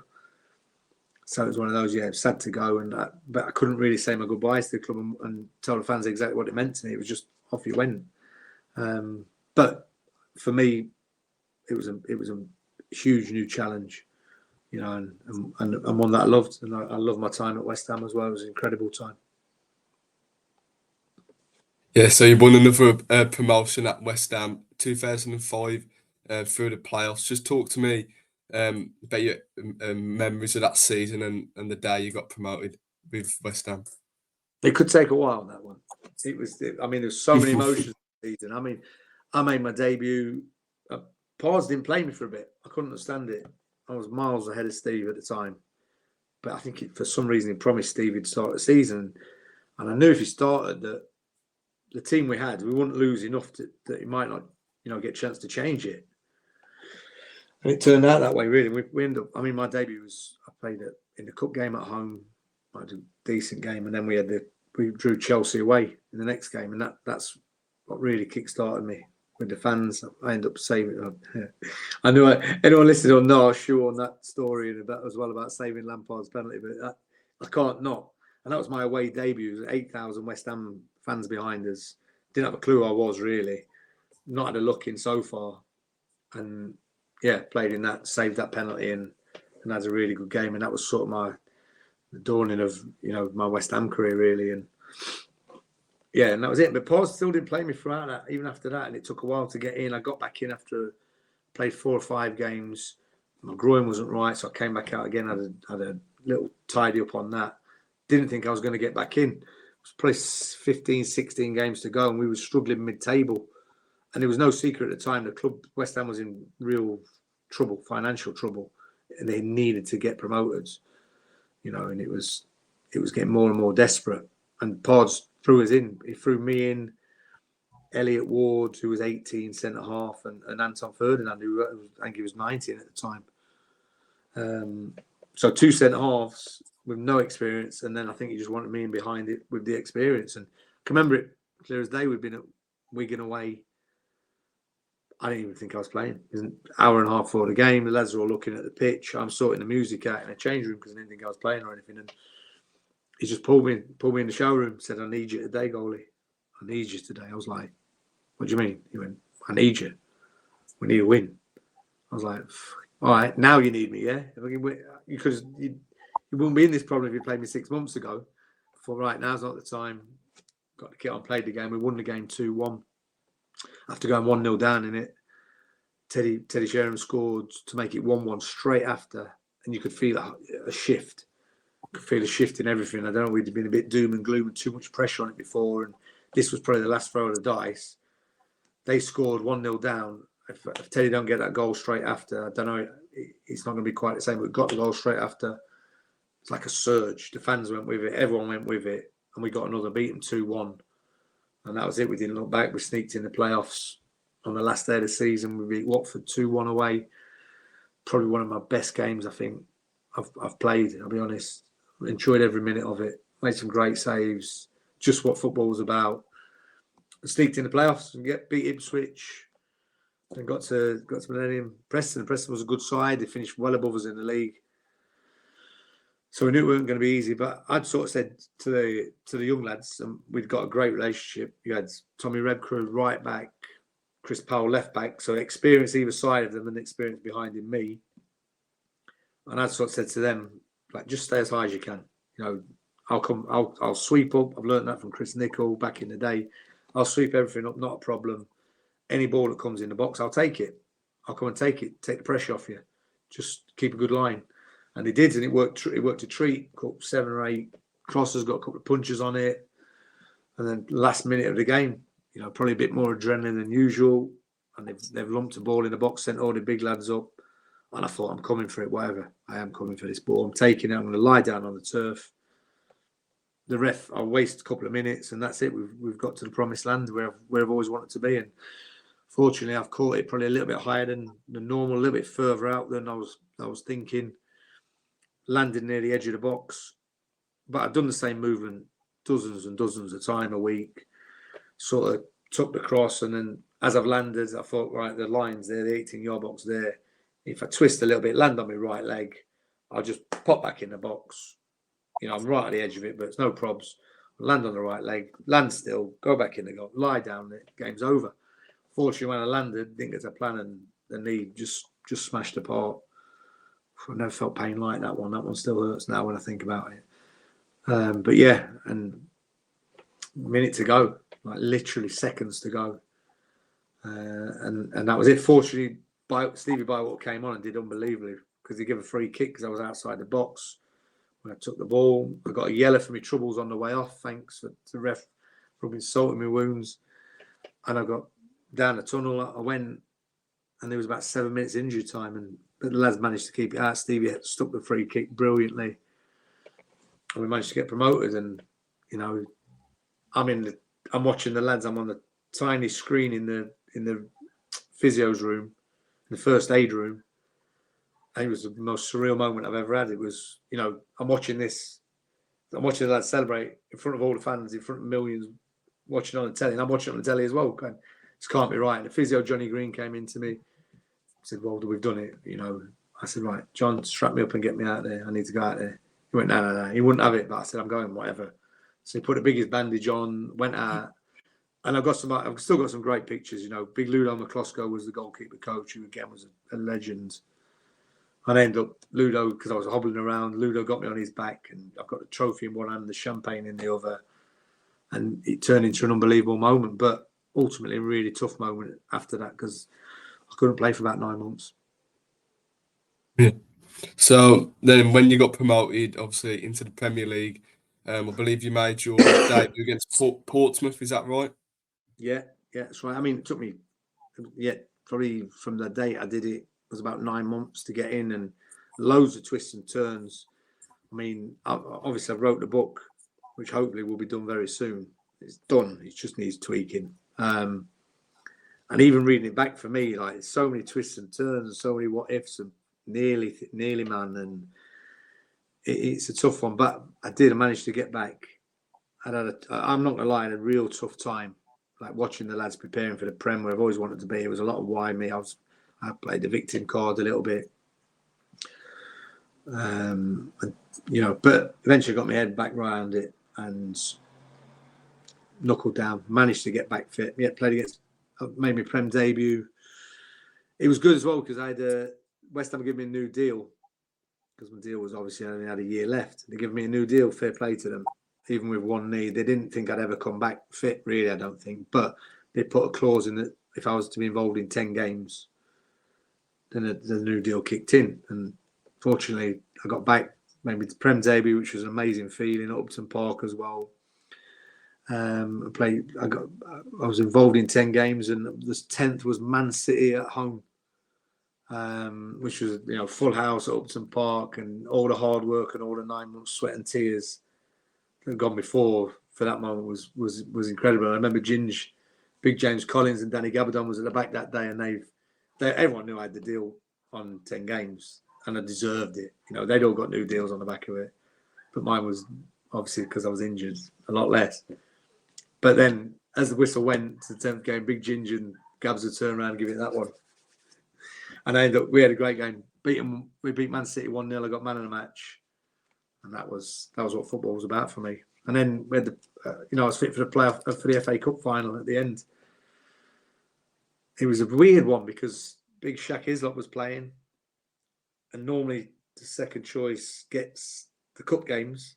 So it was one of those, yeah, sad to go. But I couldn't really say my goodbyes to the club and tell the fans exactly what it meant to me. It was just off you went. But for me, it was a huge new challenge, you know, and one that I loved. And I loved my time at West Ham as well. It was an incredible time. Yeah, so you won another promotion at West Ham 2005 through the playoffs. Just talk to me about your memories of that season and the day you got promoted with West Ham. It could take a while, that one. There's so many emotions this season. I mean, I made my debut. Pars didn't play me for a bit. I couldn't understand it. I was miles ahead of Steve at the time. But I think for some reason he promised Steve he'd start the season. And I knew if he started that the team we had, we wouldn't lose enough that he might not, you know, get a chance to change it. And it turned out that way, really. We ended up, my debut was, I played in the cup game at home. I had a decent game. And then we drew Chelsea away in the next game. And that's what really kick-started me with the fans. I ended up saving. I knew anyone listening will know I shoe on that story and that as well about saving Lampard's penalty, but I can't not. And that was my away debut. 8,000 West Ham fans behind us. Didn't have a clue who I was really. Not had a look in so far. And yeah, played in that, saved that penalty and had a really good game. And that was sort of the dawning of, you know, my West Ham career really. And yeah, and that was it. But Paul still didn't play me throughout that, even after that. And it took a while to get in. I got back in after played 4 or 5 games. My groin wasn't right, so I came back out again. Had a little tidy up on that. Didn't think I was going to get back in. probably 15, 16 games to go, and we were struggling mid-table. And there was no secret at the time. The club, West Ham, was in real trouble, financial trouble, and they needed to get promoted. And it was getting more and more desperate. And Pods threw us in. He threw me in, Elliot Ward, who was 18, centre half, and Anton Ferdinand, who I think he was 19 at the time. So 2 centre halves with no experience, and then I think he just wanted me in behind it with the experience. And I can remember it clear as day. We'd been at Wigan away. I didn't even think I was playing. It was an hour and a half before the game. The lads are all looking at the pitch. I'm sorting the music out in a change room because I didn't think I was playing or anything. And he just pulled me in the showroom, said, "I need you today, goalie. I need you today." I was like, "What do you mean?" He went, "I need you. We need a win." I was like, "All right, now you need me, yeah?" Because you wouldn't be in this problem if you played me 6 months ago. For right, now's not the time. Got the kit on, played the game. We won the game 2-1. After going 1-0 down in it, Teddy Sheringham scored to make it 1-1 straight after, and you could feel a shift. You could feel a shift in everything. I don't know, we'd been a bit doom and gloom and too much pressure on it before, and this was probably the last throw of the dice. They scored 1-0 down. If Teddy don't get that goal straight after, I don't know, it's not going to be quite the same. But we got the goal straight after. It's like a surge. The fans went with it. Everyone went with it. And we got another, beat them 2-1. And that was it. We didn't look back. We sneaked in the playoffs on the last day of the season. We beat Watford 2-1 away. Probably one of my best games, I think, I've played, I'll be honest. Enjoyed every minute of it. Made some great saves. Just what football was about. Sneaked in the playoffs and beat Ipswich. And got to Millennium. Preston was a good side. They finished well above us in the league. So we knew it wasn't going to be easy, but I'd sort of said to the young lads, and we'd got a great relationship. You had Tommy Redcrew right back, Chris Powell left back, so experience either side of them and experience behind him, me. And I'd sort of said to them, like, just stay as high as you can. I'll sweep up. I've learned that from Chris Nichol back in the day. I'll sweep everything up, not a problem. Any ball that comes in the box, I'll take it. I'll come and take it, take the pressure off you. Just keep a good line. And they did, and it worked. It worked a treat. Caught 7 or 8 crosses, got a couple of punches on it, and then last minute of the game, probably a bit more adrenaline than usual. And they've lumped the ball in the box, sent all the big lads up, and I thought, I'm coming for it. Whatever, I am coming for this ball. I'm taking it. I'm going to lie down on the turf. The ref, I'll waste a couple of minutes, and that's it. We've got to the promised land where I've always wanted to be. And fortunately, I've caught it probably a little bit higher than normal, a little bit further out than I was thinking. Landed near the edge of the box, but I've done the same movement dozens and dozens of times a week. Sort of took the cross, and then as I've landed, I thought, right, the line's there, the 18-yard box there. If I twist a little bit, land on my right leg, I'll just pop back in the box. I'm right at the edge of it, but it's no probs. Land on the right leg, land still, go back in the goal, lie down, the game's over. Fortunately, when I landed, didn't get to plan, and the knee just smashed apart. I never felt pain like that one. That one still hurts now when I think about it. But yeah, and a minute to go, like literally seconds to go. And that was it. Fortunately, Stevie Bywater came on and did unbelievably because he gave a free kick because I was outside the box. When I took the ball, I got a yellow for my troubles on the way off, thanks to the ref for insulting my wounds. And I got down the tunnel. I went, and there was about 7 minutes injury time, but the lads managed to keep it out. Stevie stuck the free kick brilliantly, and we managed to get promoted. And I'm watching the lads. I'm on the tiny screen in the physio's room, in the first aid room. And it was the most surreal moment I've ever had. It was, I'm watching this. I'm watching the lads celebrate in front of all the fans, in front of millions, watching on the telly, and I'm watching on the telly as well. Going, this can't be right. And the physio Johnny Green came in to me. Said, well, we've done it, I said, right, John, strap me up and get me out there. I need to go out there. He went, no. He wouldn't have it, but I said, I'm going, whatever. So he put the biggest bandage on, went out, and I've still got some great pictures. Big Ludo McCloskey was the goalkeeper coach, who again was a legend. And I ended up Ludo, because I was hobbling around. Ludo got me on his back, and I've got the trophy in one hand, the champagne in the other, and it turned into an unbelievable moment. But ultimately, a really tough moment after that because I couldn't play for about 9 months. Yeah. So then when you got promoted, obviously, into the Premier League, I believe you made your debut against Portsmouth. Is that right? Yeah, that's right. I mean, it took me, probably from the date I did it was about 9 months to get in, and loads of twists and turns. I mean, obviously I wrote the book, which hopefully will be done very soon. It's done. It just needs tweaking. And even reading it back for me, like so many twists and turns, and so many what ifs, and nearly, man, and it's a tough one. But I managed to get back. I'm not gonna lie, I had a real tough time, like watching the lads preparing for the Prem, where I've always wanted to be. It was a lot of why me. I played the victim card a little bit, and, but eventually got my head back around it and knuckled down. Managed to get back fit. Yeah, made my Prem debut. It was good as well because I had West Ham gave me a new deal, because my deal was obviously I only had a year left. They gave me a new deal. Fair play to them. Even with one knee, they didn't think I'd ever come back fit, really, I don't think. But they put a clause in that if I was to be involved in 10 games, then the new deal kicked in. And fortunately, I got back, maybe the Prem debut, which was an amazing feeling at Upton Park as well. I was involved in 10 games, and the 10th was Man City at home, which was full house at Upton Park, and all the hard work and all the 9 months sweat and tears that gone before for that moment was incredible. I remember Big James Collins and Danny Gabardon was at the back that day, and everyone knew I had the deal on 10 games and I deserved it. They'd all got new deals on the back of it, but mine was obviously, because I was injured, a lot less. But then as the whistle went to the 10th game, Big Ginger and Gabs would turn around and give it that one. And we had a great game. We beat Man City 1-0. I got man of the match. And that was what football was about for me. And then we had I was fit for the playoff, for the FA Cup final at the end. It was a weird one because Big Shaq Hislop was playing, and normally the second choice gets the cup games,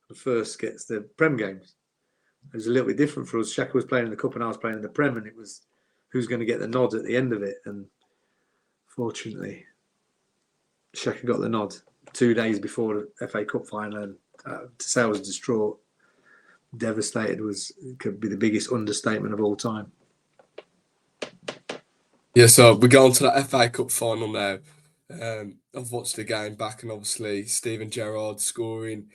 the first gets the Prem games. It was a little bit different for us. Shaq was playing in the cup and I was playing in the Prem, and it was who's going to get the nod at the end of it. And fortunately, Shaq got the nod 2 days before the FA Cup final, and to say I was distraught, devastated could be the biggest understatement of all time. Yeah, so we go on to that FA Cup final now. I've watched the game back, and obviously Steven Gerrard scoring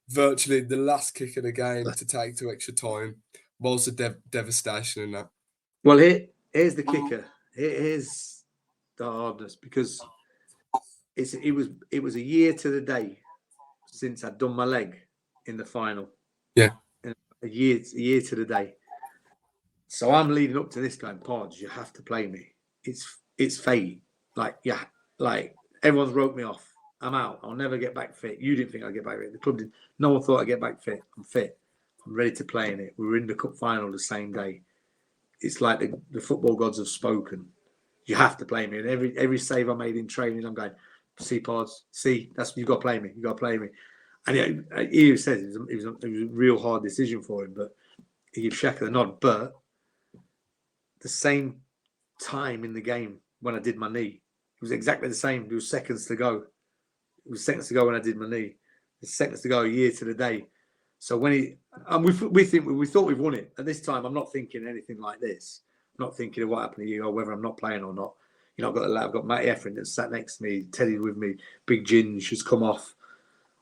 virtually the last kick of the game to take to extra time. What was the devastation in that? Well, here's the kicker. Here's the hardness, because it was a year to the day since I'd done my leg in the final. Yeah. A year to the day. So I'm leading up to this going, Pods, you have to play me. It's fate. Like everyone's wrote me off. I'm out. I'll never get back fit. You didn't think I'd get back fit. The club didn't. No one thought I'd get back fit. I'm fit. I'm ready to play in it. We were in the cup final the same day. It's like the football gods have spoken. You have to play me. And every save I made in training, I'm going, see, Pods, see, you've got to play me. You've got to play me. And he says it was a real hard decision for him, but he gives Shaq the nod. But the same time in the game when I did my knee, it was exactly the same. There was seconds to go. It was seconds to go when I did my knee. There's seconds to go, a year to the day. So we thought we've won it. At this time, I'm not thinking anything like this. I'm not thinking of what happened to you or whether I'm not playing or not. I've got Matty Etherington that sat next to me, Teddy with me, Big Ginge has come off.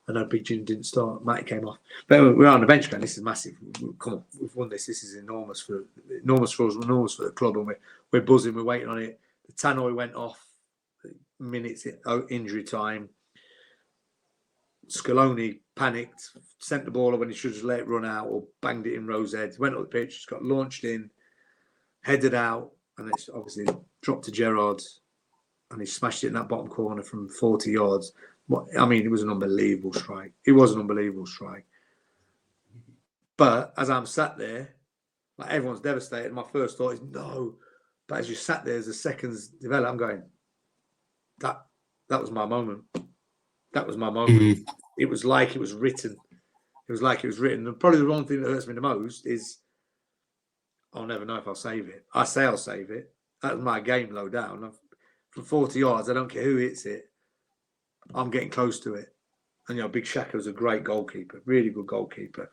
I know Big Ginge didn't start. Matty came off. But we're on the bench going, this is massive. Come on, we've won this. This is enormous for us, enormous for the club, and we're buzzing. We're waiting on it. The tannoy went off minutes injury time. Scaloni panicked, sent the ball when he should have let it run out, or banged it in Rose head. Went up the pitch, just got launched in, headed out, and it's obviously dropped to Gerrard, and he smashed it in that bottom corner from 40 yards. I mean, it was an unbelievable strike. It was an unbelievable strike. But as I'm sat there, like everyone's devastated, my first thought is no. But as you sat there, as the seconds develop, I'm going, that was my moment. That was my moment. Mm-hmm. It was like it was written. It was like it was written. And probably the wrong thing that hurts me the most is I'll never know if I'll save it. I say I'll save it. That's my game low down. From 40 yards, I don't care who hits it. I'm getting close to it. And Big Shaka was a great goalkeeper, really good goalkeeper.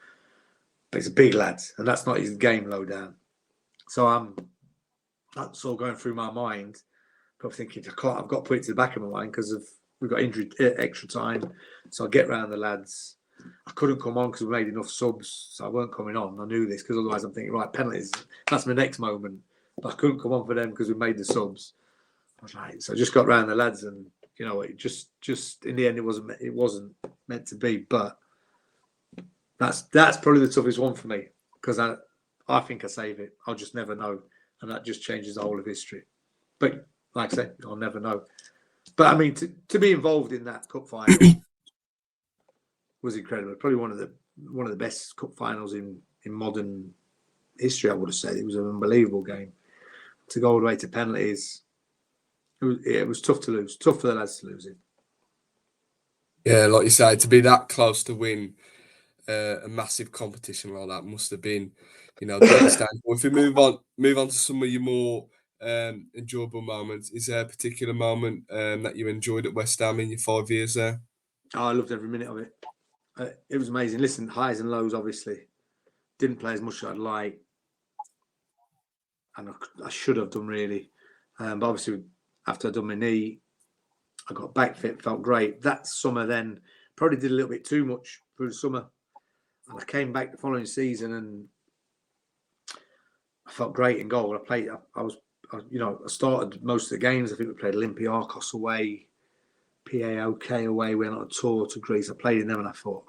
But he's a big lad, and that's not his game low down. So that's all going through my mind. Probably thinking, I've got to put it to the back of my mind because we've got injury extra time. So I get round the lads. I couldn't come on because we made enough subs, so I weren't coming on. I knew this because otherwise I'm thinking, right, penalties. That's my next moment. But I couldn't come on for them because we made the subs. I was like, so I just got round the lads, and it just in the end it wasn't meant to be. But that's probably the toughest one for me because I think I save it. I'll just never know, and that just changes the whole of history. But like I said, I'll never know. But I mean, to be involved in that cup final was incredible. Probably one of the best cup finals in modern history. I would have said it was an unbelievable game. To go all the way to penalties, it was tough to lose. Tough for the lads to lose it. Yeah, like you say, to be that close to win a massive competition like that must have been, devastating. Well, if we move on to some of your more enjoyable moments, is there a particular moment that you enjoyed at West Ham in your 5 years there? Oh, I loved every minute of it. It was amazing. Listen, highs and lows, obviously. Didn't play as much as I'd like. And I should have done, really. But obviously, after I'd done my knee, I got back fit, felt great. That summer then, probably did a little bit too much through the summer. And I came back the following season and I felt great in goal. I started most of the games. I think we played Olympiacos away, PAOK away. We went on a tour to Greece. I played in them and I thought,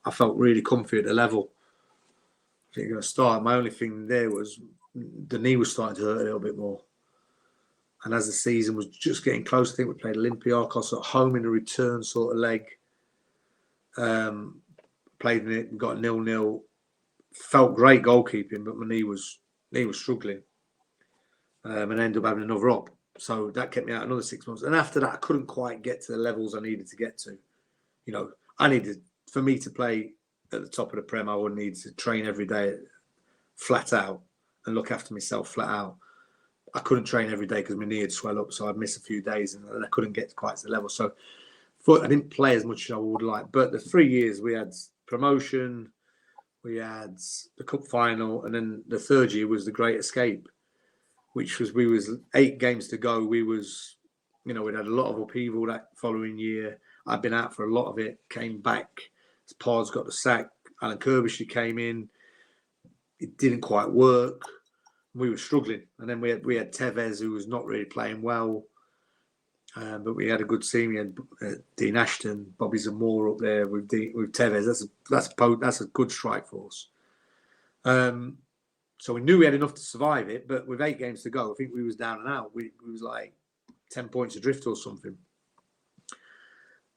I felt really comfy at the level. I think I'm going to start. My only thing there was the knee was starting to hurt a little bit more. And as the season was just getting close, I think we played Olympiacos at home in a return sort of leg. Played in it, got 0-0. Felt great goalkeeping, but my knee was struggling. And ended up having another op. So that kept me out another 6 months. And after that, I couldn't quite get to the levels I needed to get to. For me to play at the top of the Prem, I would need to train every day flat out and look after myself flat out. I couldn't train every day because my knee had swelled up, so I'd miss a few days and I couldn't get quite to the level. So I didn't play as much as I would like. But the 3 years, we had promotion, we had the cup final, and then the third year was the Great Escape, which was, we was 8 games to go. We'd had a lot of upheaval that following year. I'd been out for a lot of it, came back. Pards got the sack. Alan Kirbishley came in. It didn't quite work. We were struggling. And then we had Tevez, who was not really playing well. But we had a good team. We had Dean Ashton, Bobby Zamora up there with Tevez. That's a good strike force. So we knew we had enough to survive it, but with 8 games to go, I think we was down and out. We was like 10 points adrift or something.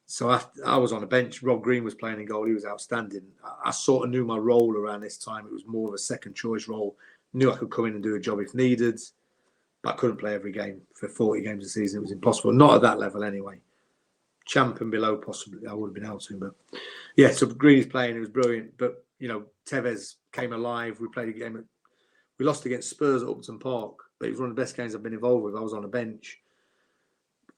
So I was on a bench. Rob Green was playing in goal. He was outstanding. I sort of knew my role around this time. It was more of a second choice role. Knew I could come in and do a job if needed, but I couldn't play every game for 40 games a season. It was impossible. Not at that level anyway. Champ and below, possibly, I would have been able to. But yeah, so Green's playing. It was brilliant. But, Tevez came alive. We played a game. We lost against Spurs at Upton Park, but it was one of the best games I've been involved with. I was on a bench.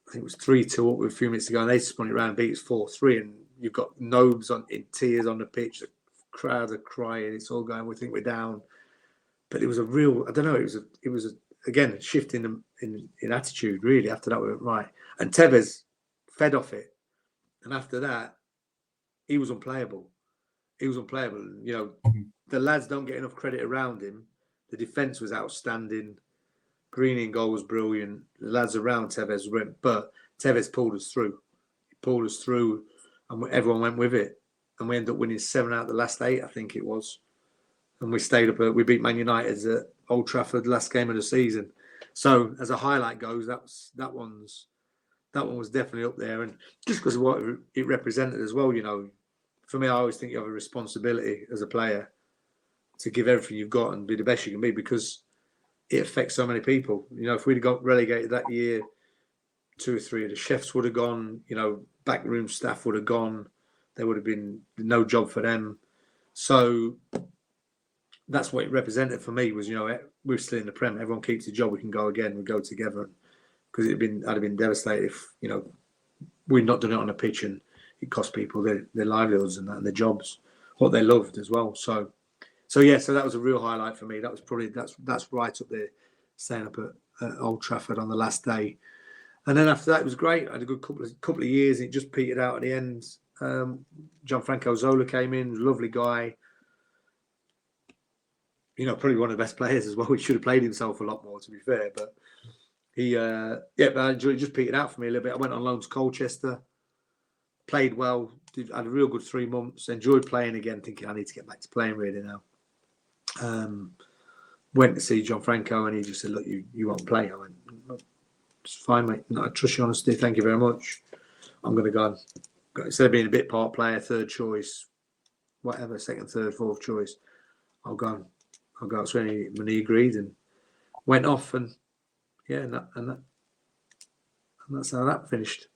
I think it was 3-2 up with a few minutes to go, and they spun it around and beat us 4-3. And you've got Nobes in tears on the pitch. The crowd are crying. It's all going, we think we're down. But it was a real, I don't know, it was again, a shift in attitude, really. After that, we went right. And Tevez fed off it. And after that, he was unplayable. The lads don't get enough credit around him. The defence was outstanding. Green in goal was brilliant. The lads around Tevez went, but Tevez pulled us through. He pulled us through, and everyone went with it. And we ended up winning 7 out of the last 8, I think it was. And we stayed up. We beat Man United at Old Trafford, last game of the season. So as a highlight goes, that one was definitely up there, and just because of what it represented as well. For me, I always think you have a responsibility as a player to give everything you've got and be the best you can be, because it affects so many people. If we'd have got relegated that year, 2 or 3 of the chefs would have gone. Backroom staff would have gone. There would have been no job for them. So that's what it represented for me. Was we're still in the Prem. Everyone keeps a job. We can go again. We go together. Because I'd have been devastated if we'd not done it on the pitch and it cost people their livelihoods and that, and their jobs, what they loved as well. So that was a real highlight for me. That was probably that's right up there, staying up at Old Trafford on the last day. And then after that, it was great. I had a good couple of years. It just petered out at the end. Gianfranco Zola came in, lovely guy. You know, probably one of the best players as well. He should have played himself a lot more, to be fair. But he, but I enjoyed it. Just petered out for me a little bit. I went on loan to Colchester, played well, had a real good 3 months. Enjoyed playing again, thinking I need to get back to playing really now. Went to see Gianfranco and he just said, "Look, you won't play." I went, "It's fine, mate. No, I trust your honesty. Thank you very much. I'm going to go on. Instead of being a bit part player, third choice, whatever, second, third, fourth choice, I'll go elsewhere." And he agreed and went off, and that's how that finished.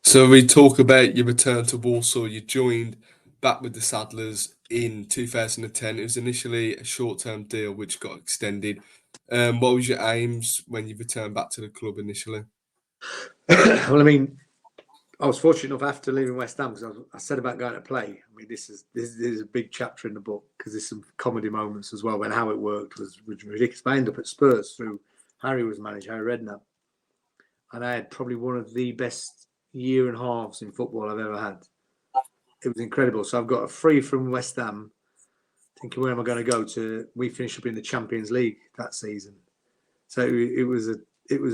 So we talk about your return to Walsall. You joined back with the Saddlers in 2010. It was initially a short-term deal which got extended. What was your aims when you returned back to the club initially? Well, I mean, I was fortunate enough after leaving West Ham, because I said about going to play. I mean, this is a big chapter in the book, because there's some comedy moments as well when how it worked was ridiculous. I ended up at Spurs through Harry was manager, Harry Redknapp, and I had probably one of the best year and halves in football I've ever had. It was incredible. So I've got a free from West Ham, thinking, where am I going to go to? We finished up in the Champions League that season, so it was a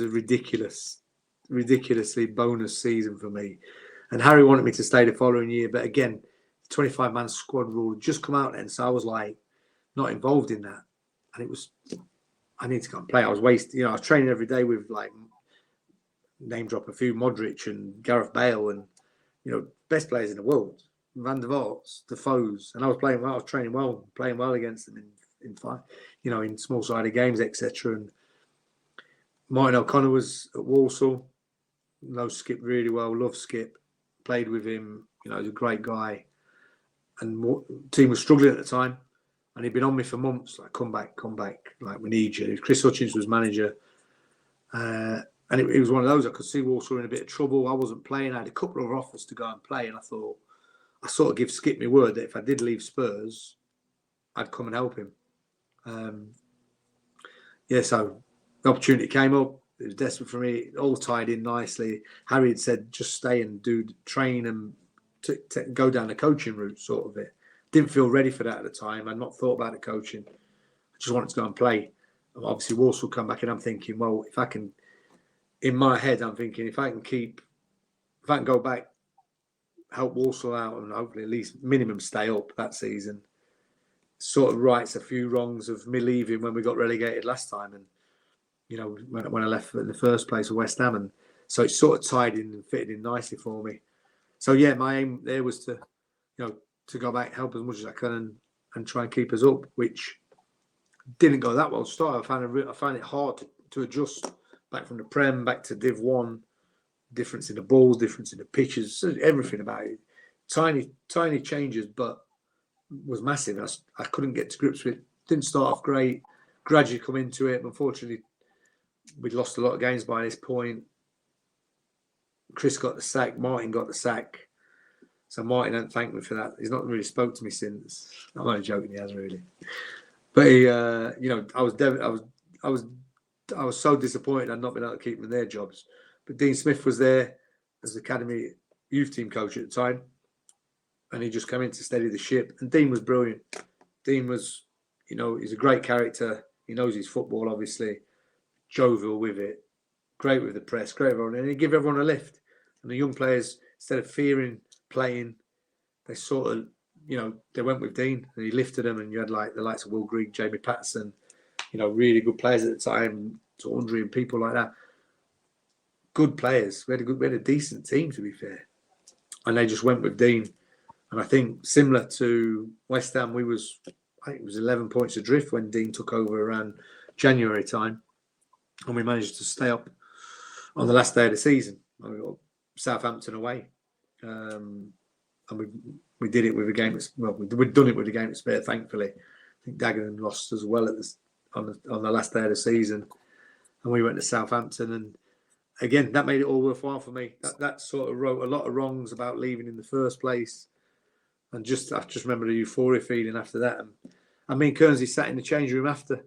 ridiculously bonus season for me. And Harry wanted me to stay the following year, but again, the 25-man squad rule had just come out then, so I was like not involved in that. And it was, I need to go and play. I was I was training every day with, like, name drop a few, Modric and Gareth Bale, and best players in the world, Van der Vaarts, Defoe's, and I was playing well. I was training well, playing well against them in small-sided games, etc. And Martin O'Connor was at Walsall. Knows Skip really well. Loved Skip. Played with him. He's a great guy. And the team was struggling at the time, and he'd been on me for months. Like, come back. Like, we need you. Chris Hutchins was manager, and it was one of those. I could see Walsall in a bit of trouble. I wasn't playing. I had a couple of offers to go and play, and I thought, I sort of give Skip my word that if I did leave Spurs, I'd come and help him. So the opportunity came up. It was desperate for me. It all tied in nicely. Harry had said, just stay and train and go down the coaching route, sort of it. Didn't feel ready for that at the time. I'd not thought about the coaching. I just wanted to go and play. Obviously, Walsall come back, and I'm thinking, well, if I can, in my head, I'm thinking, if I can go back, help Walsall out, and hopefully at least minimum stay up that season, sort of rights a few wrongs of me leaving when we got relegated last time, and when I left in the first place for West Ham, and so it sort of tied in and fitted in nicely for me. So my aim there was to go back, help as much as I can, and try and keep us up, which didn't go that well to start. I found it hard to adjust back from the Prem back to Div 1. Difference in the balls, difference in the pitches, everything about it. Tiny changes, but was massive. I couldn't get to grips with it. Didn't start off great. Gradually come into it. Unfortunately, we'd lost a lot of games by this point. Chris got the sack. Martin got the sack. So Martin hasn't thanked me for that. He's not really spoke to me since. I'm only joking. He hasn't really. But he, I was so disappointed I'd not been able to keep them in their jobs. But Dean Smith was there as academy youth team coach at the time, and he just came in to steady the ship. And Dean was brilliant. Dean was, he's a great character. He knows his football, obviously. Jovial with it. Great with the press. Great with everyone. And he gave everyone a lift. And the young players, instead of fearing playing, they sort of, they went with Dean. And he lifted them. And you had like the likes of Will Grigg, Jamie Patterson, really good players at the time. Saundry and people like that. Good players. We had a decent team, to be fair. And they just went with Dean. And I think similar to West Ham, I think it was 11 points adrift when Dean took over around January time. And we managed to stay up on the last day of the season. We got Southampton away. And we did it with a game. We'd done it with a game at Spare, thankfully. I think Dagenham lost as well on the last day of the season. And we went to Southampton, and again, that made it all worthwhile for me. That sort of wrote a lot of wrongs about leaving in the first place, and I just remember the euphoria feeling after that. And I mean, Kearnsey sat in the changing room after,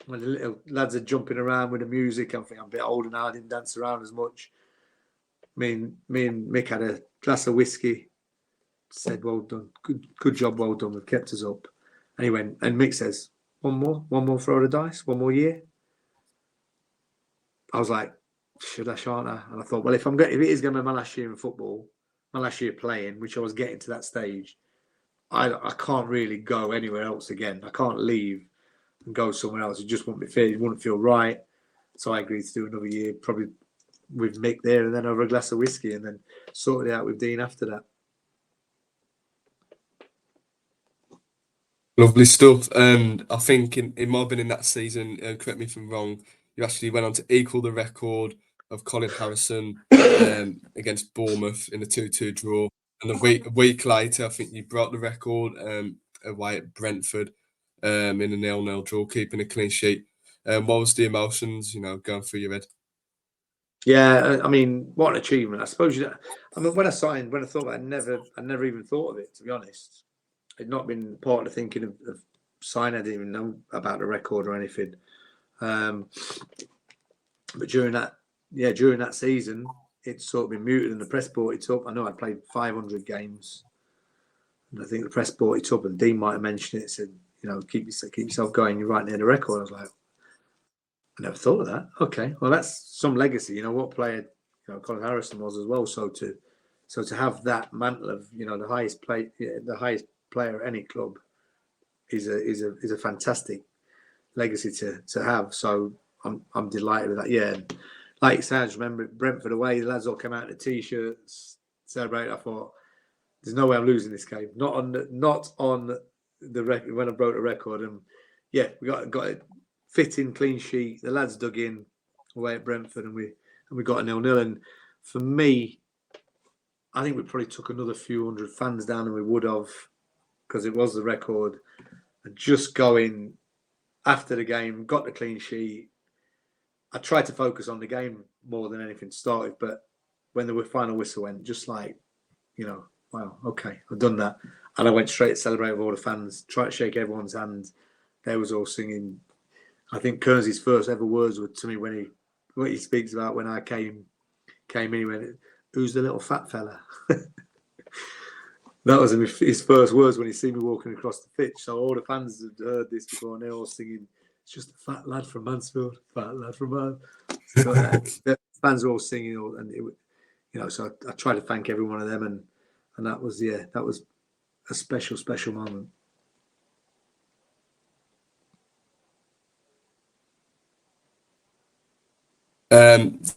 when the little lads are jumping around with the music. I think I'm a bit older now. I didn't dance around as much. Me and Mick had a glass of whiskey. Said, "Well done, good job, well done. We've kept us up." And he went, and Mick says, one more throw of the dice, one more year." I was like, should I, shan't I? And I thought, well, if it is going to be my last year in football, my last year playing, which I was getting to that stage, I can't really go anywhere else again. I can't leave and go somewhere else. It just wouldn't be fair. It wouldn't feel right. So I agreed to do another year, probably with Mick there, and then over a glass of whiskey, and then sorted it out with Dean after that. Lovely stuff. And I think it might have been in that season, correct me if I'm wrong, you actually went on to equal the record of Colin Harrison against Bournemouth in a 2-2 draw. And a week later, I think you broke the record away at Brentford in a 0-0 draw, keeping a clean sheet. What was the emotions, going through your head? Yeah, I mean, what an achievement! I suppose when I thought about it, I never even thought of it, to be honest. It'd not been part of the thinking of signing. I didn't even know about the record or anything. But during that season, it's sort of been muted, and the press brought it up. I know I played 500 games, and I think the press brought it up, and Dean might have mentioned it. Said, keep yourself going. You're right near the record. I was like, I never thought of that. Okay, well, that's some legacy. What player, Colin Harrison was as well. So to have that mantle of the highest player at any club is a fantastic legacy to have. So I'm delighted with that. Yeah, and like you said, I just remember Brentford away. The lads all came out in the t-shirts, celebrate. I thought, there's no way I'm losing this game. Not on the record when I broke the record. And yeah, we got it fitting, clean sheet. The lads dug in away at Brentford, and we got a 0-0. And for me, I think we probably took another few hundred fans down than we would have, because it was the record. And just going after the game, got the clean sheet. I tried to focus on the game more than anything started, but when the final whistle went, just like, wow, okay, I've done that. And I went straight to celebrate with all the fans, tried to shake everyone's hand. They was all singing. I think Kearnsey's first ever words were to me when he speaks about when I came in, he went, "Who's the little fat fella?" That was his first words when he seen me walking across the pitch. So all the fans had heard this before, and they're all singing, "It's just a fat lad from Mansfield, fat lad from Mansfield." So the fans were all singing, and it, so I tried to thank every one of them, and that was a special moment.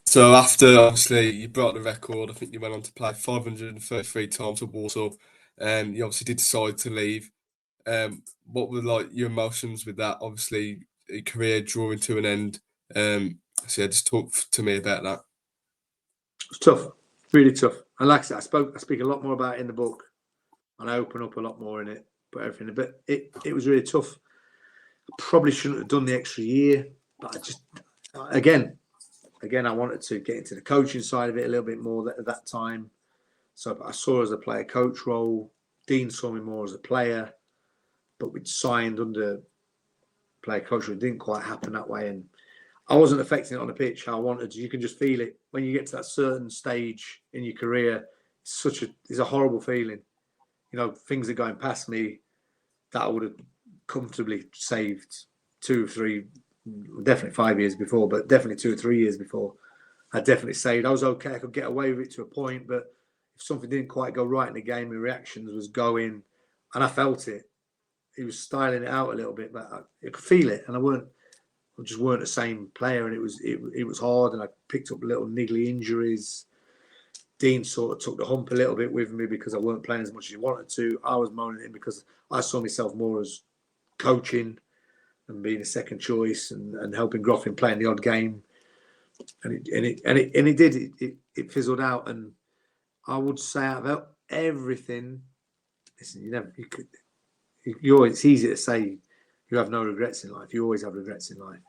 So after obviously you broke the record, I think you went on to play 533 times for Walsall. You obviously did decide to leave. What were like your emotions with that? Obviously, your career drawing to an end. So yeah, just talk to me about that. It's tough, really tough. And like I said, I speak a lot more about it in the book, and I open up a lot more in it, but everything. But it was really tough. I probably shouldn't have done the extra year, but I just again, I wanted to get into the coaching side of it a little bit more at that time. So I saw as a player coach role. Dean saw me more as a player, but we'd signed under player coach. It didn't quite happen that way, and I wasn't affecting it on the pitch how I wanted to. You can just feel it when you get to that certain stage in your career. It's a horrible feeling. Things are going past me that I would have comfortably saved 2 or 3, definitely 5 years before, but definitely 2 or 3 years before. I definitely saved. I was okay. I could get away with it to a point, but if something didn't quite go right in the game, my reactions was going, and I felt it. He was styling it out a little bit, but I could feel it, and I just weren't the same player, and it was hard, and I picked up little niggly injuries. Dean sort of took the hump a little bit with me because I weren't playing as much as he wanted to. I was moaning at him because I saw myself more as coaching and being a second choice and helping Groffin play in the odd game, and it fizzled out. And I would say out of everything, listen, it's easy to say you have no regrets in life. You always have regrets in life.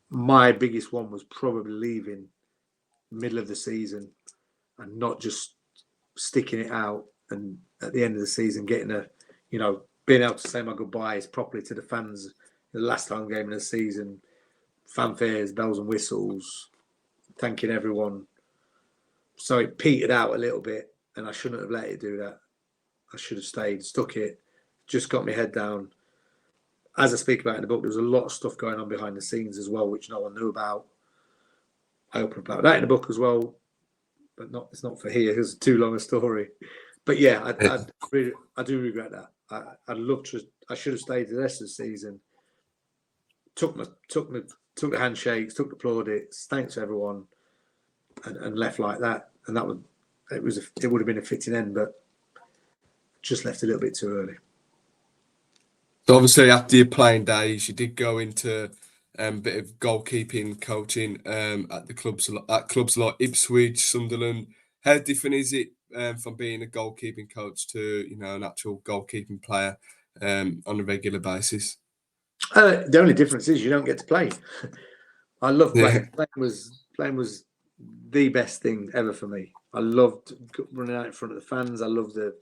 My biggest one was probably leaving middle of the season and not just sticking it out, and at the end of the season getting being able to say my goodbyes properly to the fans, the last home game of the season, fanfares, bells and whistles, thanking everyone. So it petered out a little bit, and I shouldn't have let it do that. I should have stayed, stuck it, just got my head down. As I speak about in the book, there was a lot of stuff going on behind the scenes as well, which no one knew about. I open about that in the book as well, but it's not for here. It's too long a story. But yeah, I do regret that. I should have stayed the rest of the season. Took the handshakes, took the plaudits, thanks to everyone, and left like that. And it would have been a fitting end, but just left a little bit too early. So obviously, after your playing days, you did go into a bit of goalkeeping coaching at clubs like Ipswich, Sunderland. How different is it from being a goalkeeping coach to an actual goalkeeping player on a regular basis? The only difference is you don't get to play. I love playing. Yeah. Playing was the best thing ever for me. I loved running out in front of the fans. I loved the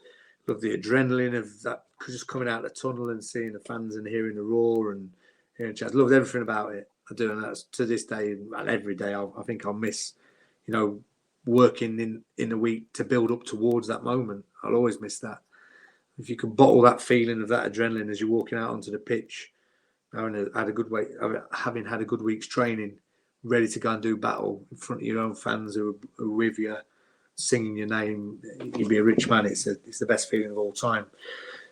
adrenaline of that, just coming out of the tunnel and seeing the fans and hearing the roar and hearing chants. Loved everything about it. I do, and that's to this day and every day. I think I'll miss, working in the week to build up towards that moment. I'll always miss that. If you can bottle that feeling of that adrenaline as you're walking out onto the pitch, having had a good week's training, ready to go and do battle in front of your own fans who are with you, singing your name, you'd be a rich man. It's the best feeling of all time.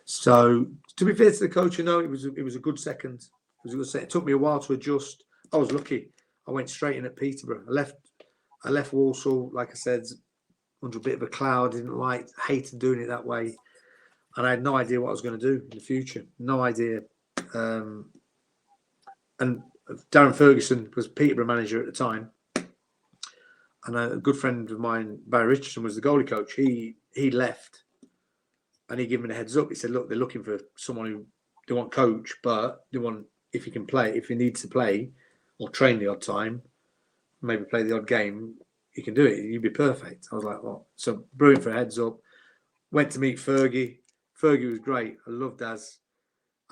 So to be fair to the coach, it was a good second. It took me a while to adjust. I was lucky. I went straight in at Peterborough. I left Walsall, like I said, under a bit of a cloud. Hated doing it that way, and I had no idea what I was going to do in the future. No idea. And Darren Ferguson was Peterborough manager at the time, and a good friend of mine, Barry Richardson, was the goalie coach. He left, and he gave me the heads up. He said, "Look, they're looking for someone who they want coach, but they want if he can play, if he needs to play or train the odd time, maybe play the odd game, you can do it. You'd be perfect." I was like, "Well," so brilliant for a heads up. Went to meet Fergie. Fergie was great. I loved Daz.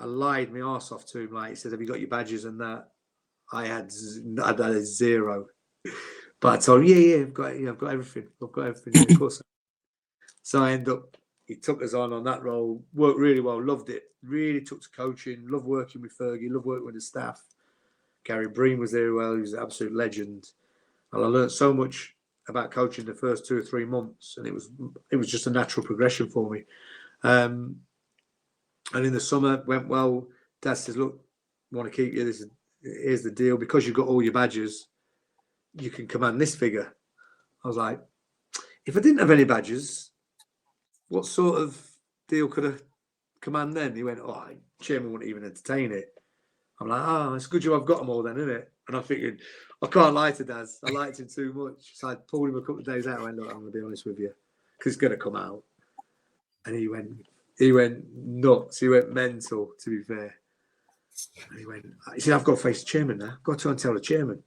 I lied my arse off to him. Like he said, "Have you got your badges and that?" I had a zero. But I told him, yeah, I've got everything. I've got everything. Of course. So I ended up, he took us on that role, worked really well, loved it, really took to coaching, loved working with Fergie, loved working with the staff. Gary Breen was there well, he was an absolute legend. And I learned so much about coaching the first 2 or 3 months, and it was just a natural progression for me. And in the summer, went well. Dad says, "Look, I want to keep you. Here's the deal. Because you've got all your badges, you can command this figure." I was like, if I didn't have any badges, what sort of deal could I command then? He went, "Oh, chairman wouldn't even entertain it." I'm like, "Oh, it's good job I've got them all then, isn't it?" And I'm thinking, I can't lie to Daz. I liked him too much. So I pulled him a couple of days out. I went, "Look, I'm going to be honest with you, because it's going to come out." And he went nuts. He went mental, to be fair. And he said, "I've got to face the chairman now. I've got to go and tell the chairman."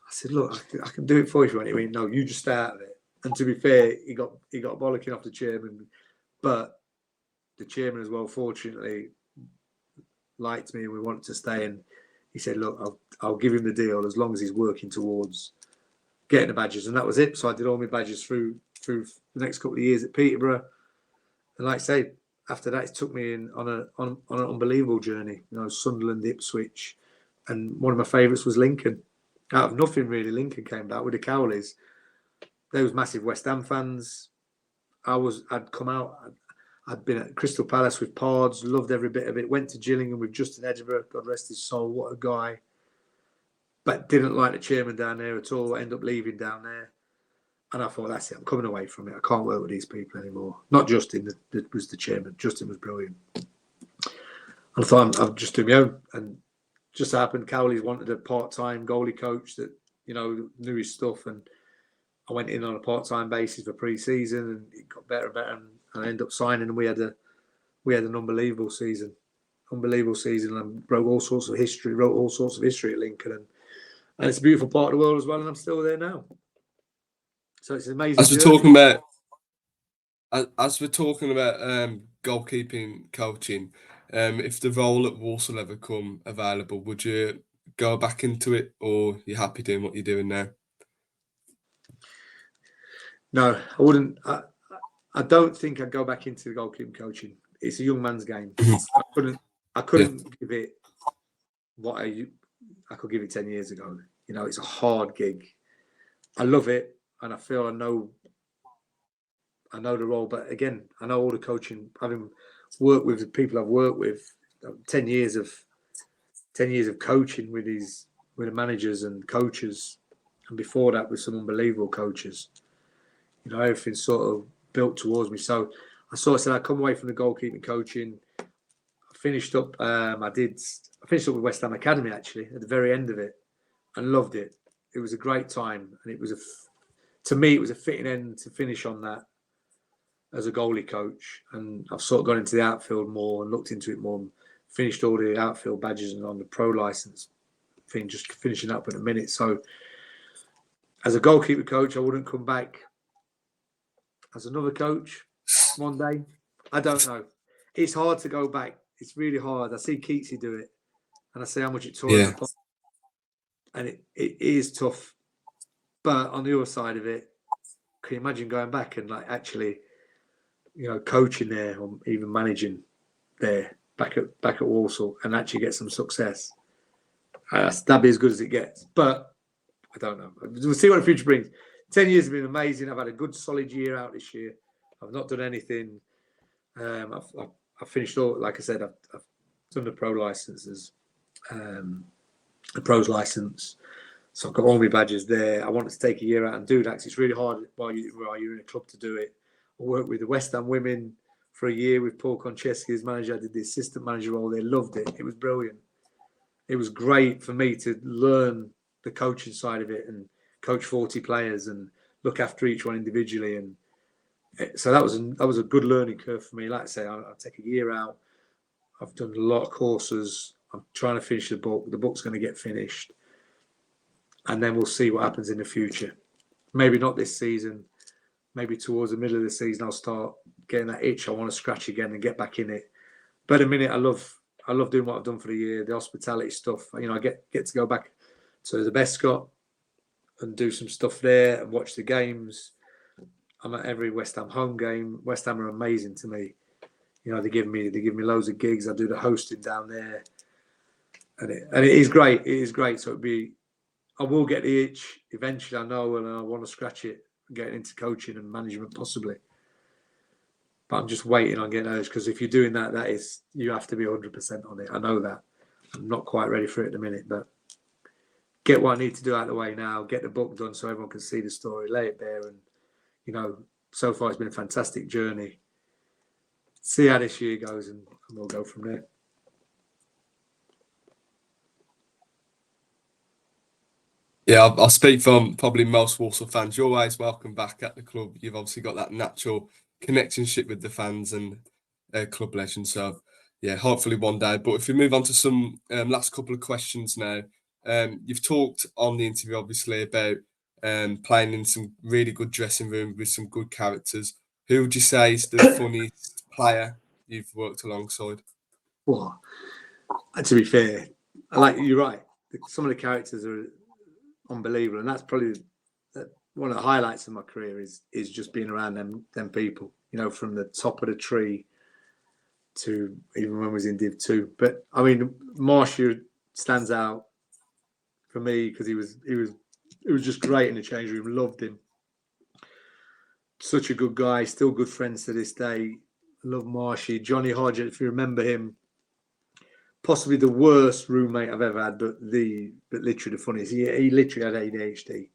I said, "Look, I can do it for you if you want." He went, "No, you just stay out of it." And to be fair, he got bollocking off the chairman, but the chairman as well, fortunately, liked me and we wanted to stay. And he said, "Look, I'll give him the deal as long as he's working towards getting the badges." And that was it. So I did all my badges through the next couple of years at Peterborough. And like I say, after that, it took me on an unbelievable journey. Sunderland, Ipswich, and one of my favourites was Lincoln. Out of nothing, really, Lincoln came back with the Cowleys. They was massive West Ham fans. I'd come out. I'd been at Crystal Palace with Pards, loved every bit of it. Went to Gillingham with Justin Edinburgh, God rest his soul, what a guy. But didn't like the chairman down there at all. Ended up leaving down there. And I thought, that's it, I'm coming away from it. I can't work with these people anymore. Not Justin, that was the chairman. Justin was brilliant. And I thought, I'm just doing my own. And just happened, Cowleys wanted a part-time goalie coach that, knew his stuff. And I went in on a part-time basis for pre-season, and it got better and better. And I ended up signing, and we had an unbelievable season. And wrote all sorts of history at Lincoln. And it's a beautiful part of the world as well, and I'm still there now. So it's an amazing As we're journey. talking about, goalkeeping coaching, if the role at Walsall ever come available, would you go back into it, or you happy doing what you're doing now? No, I wouldn't. I don't think I'd go back into the goalkeeping coaching. It's a young man's game. I couldn't give it what I could give it 10 years ago. You know, it's a hard gig. I love it, and I feel I know the role. But again, I know all the coaching. Having worked with the people I've worked with, 10 years of coaching with the managers and coaches, and before that with some unbelievable coaches. You know, everything's sort of built towards me. So I sort of said I'd come away from the goalkeeping coaching. I finished up. I finished up with West Ham Academy actually at the very end of it, and loved it. It was a great time, and it was to me it was a fitting end to finish on that as a goalie coach. And I've sort of gone into the outfield more and looked into it more. And finished all the outfield badges and on the pro license thing, just finishing up in a minute. So as a goalkeeper coach, I wouldn't come back as another coach one day. I don't know. It's hard to go back. It's really hard. I see Keatsy do it, and I see how much it tore him apart. And it is tough. But on the other side of it, can you imagine going back and like actually, you know, coaching there or even managing there back at Walsall and actually get some success? That'd be as good as it gets. But I don't know. We'll see what the future brings. 10 years have been amazing. I've had a good solid year out this year. I've not done anything. I've finished all, like I said, I've done the pro licenses, the pros license. So I've got all my badges there. I wanted to take a year out and do that because it's really hard while you're in a club to do it. I worked with the West Ham women for a year with Paul Konchesky as manager. I did the assistant manager role. They loved it. It was brilliant. It was great for me to learn the coaching side of it and coach 40 players and look after each one individually. And so that was a good learning curve for me. Like I say, I'll take a year out. I've done a lot of courses. I'm trying to finish the book. The book's going to get finished. And then we'll see what happens in the future. Maybe not this season. Maybe towards the middle of the season, I'll start getting that itch. I want to scratch again and get back in it. But at the minute, I love doing what I've done for the year, the hospitality stuff. You know, I get to go back to the Bescot and do some stuff there and watch the games. I'm at every West Ham home game. West Ham are amazing to me. You know, they give me loads of gigs. I do the hosting down there, and it is great. It is great. So I will get the itch eventually. I know, and I want to scratch it, getting into coaching and management possibly. But I'm just waiting on getting those because if you're doing that, you have to be 100% on it. I know that. I'm not quite ready for it at the minute, but get what I need to do out of the way now. Get the book done so everyone can see the story, lay it bare, and you know, so far it's been a fantastic journey. See how this year goes, and we'll go from there. Yeah, I'll speak from probably most Walsall fans. You're always welcome back at the club. You've obviously got that natural connectionship with the fans and club legends. So, yeah, hopefully one day. But if we move on to some last couple of questions now. You've talked on the interview, obviously, about playing in some really good dressing room with some good characters. Who would you say is the funniest player you've worked alongside? Well, to be fair, you're right. Some of the characters are unbelievable, and that's probably one of the highlights of my career is just being around them people. You know, from the top of the tree to even when I was in Div 2. But I mean, Marshall stands out for me because he was just great in the change room. Loved him. Such a good guy. Still good friends to this day. Love Marshy. Johnny Hodge, if you remember him, possibly the worst roommate I've ever had, but literally the funniest. He literally had ADHD,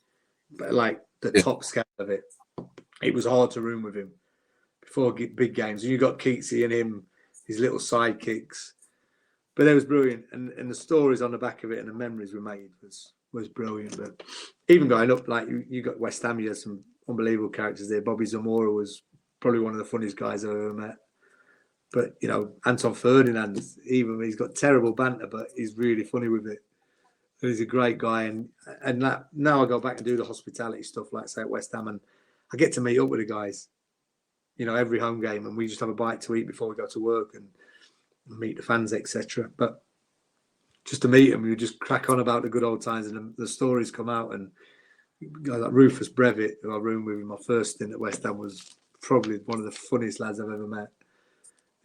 but like the top scale of it. It was hard to room with him before big games. And you got Keatsy and him, his little sidekicks. But it was brilliant. And the stories on the back of it and the memories we made was brilliant. But even going up, like you got West Ham, you had some unbelievable characters there. Bobby Zamora was probably one of the funniest guys I've ever met. But, you know, Anton Ferdinand, he's got terrible banter, but he's really funny with it. And he's a great guy. And now I go back and do the hospitality stuff, like say at West Ham, and I get to meet up with the guys, you know, every home game, and we just have a bite to eat before we go to work and meet the fans, etc. But just to meet them, we just crack on about the good old times, and the stories come out. And guys like Rufus Brevitt, who I roomed with in my first stint at West Ham, was probably one of the funniest lads I've ever met.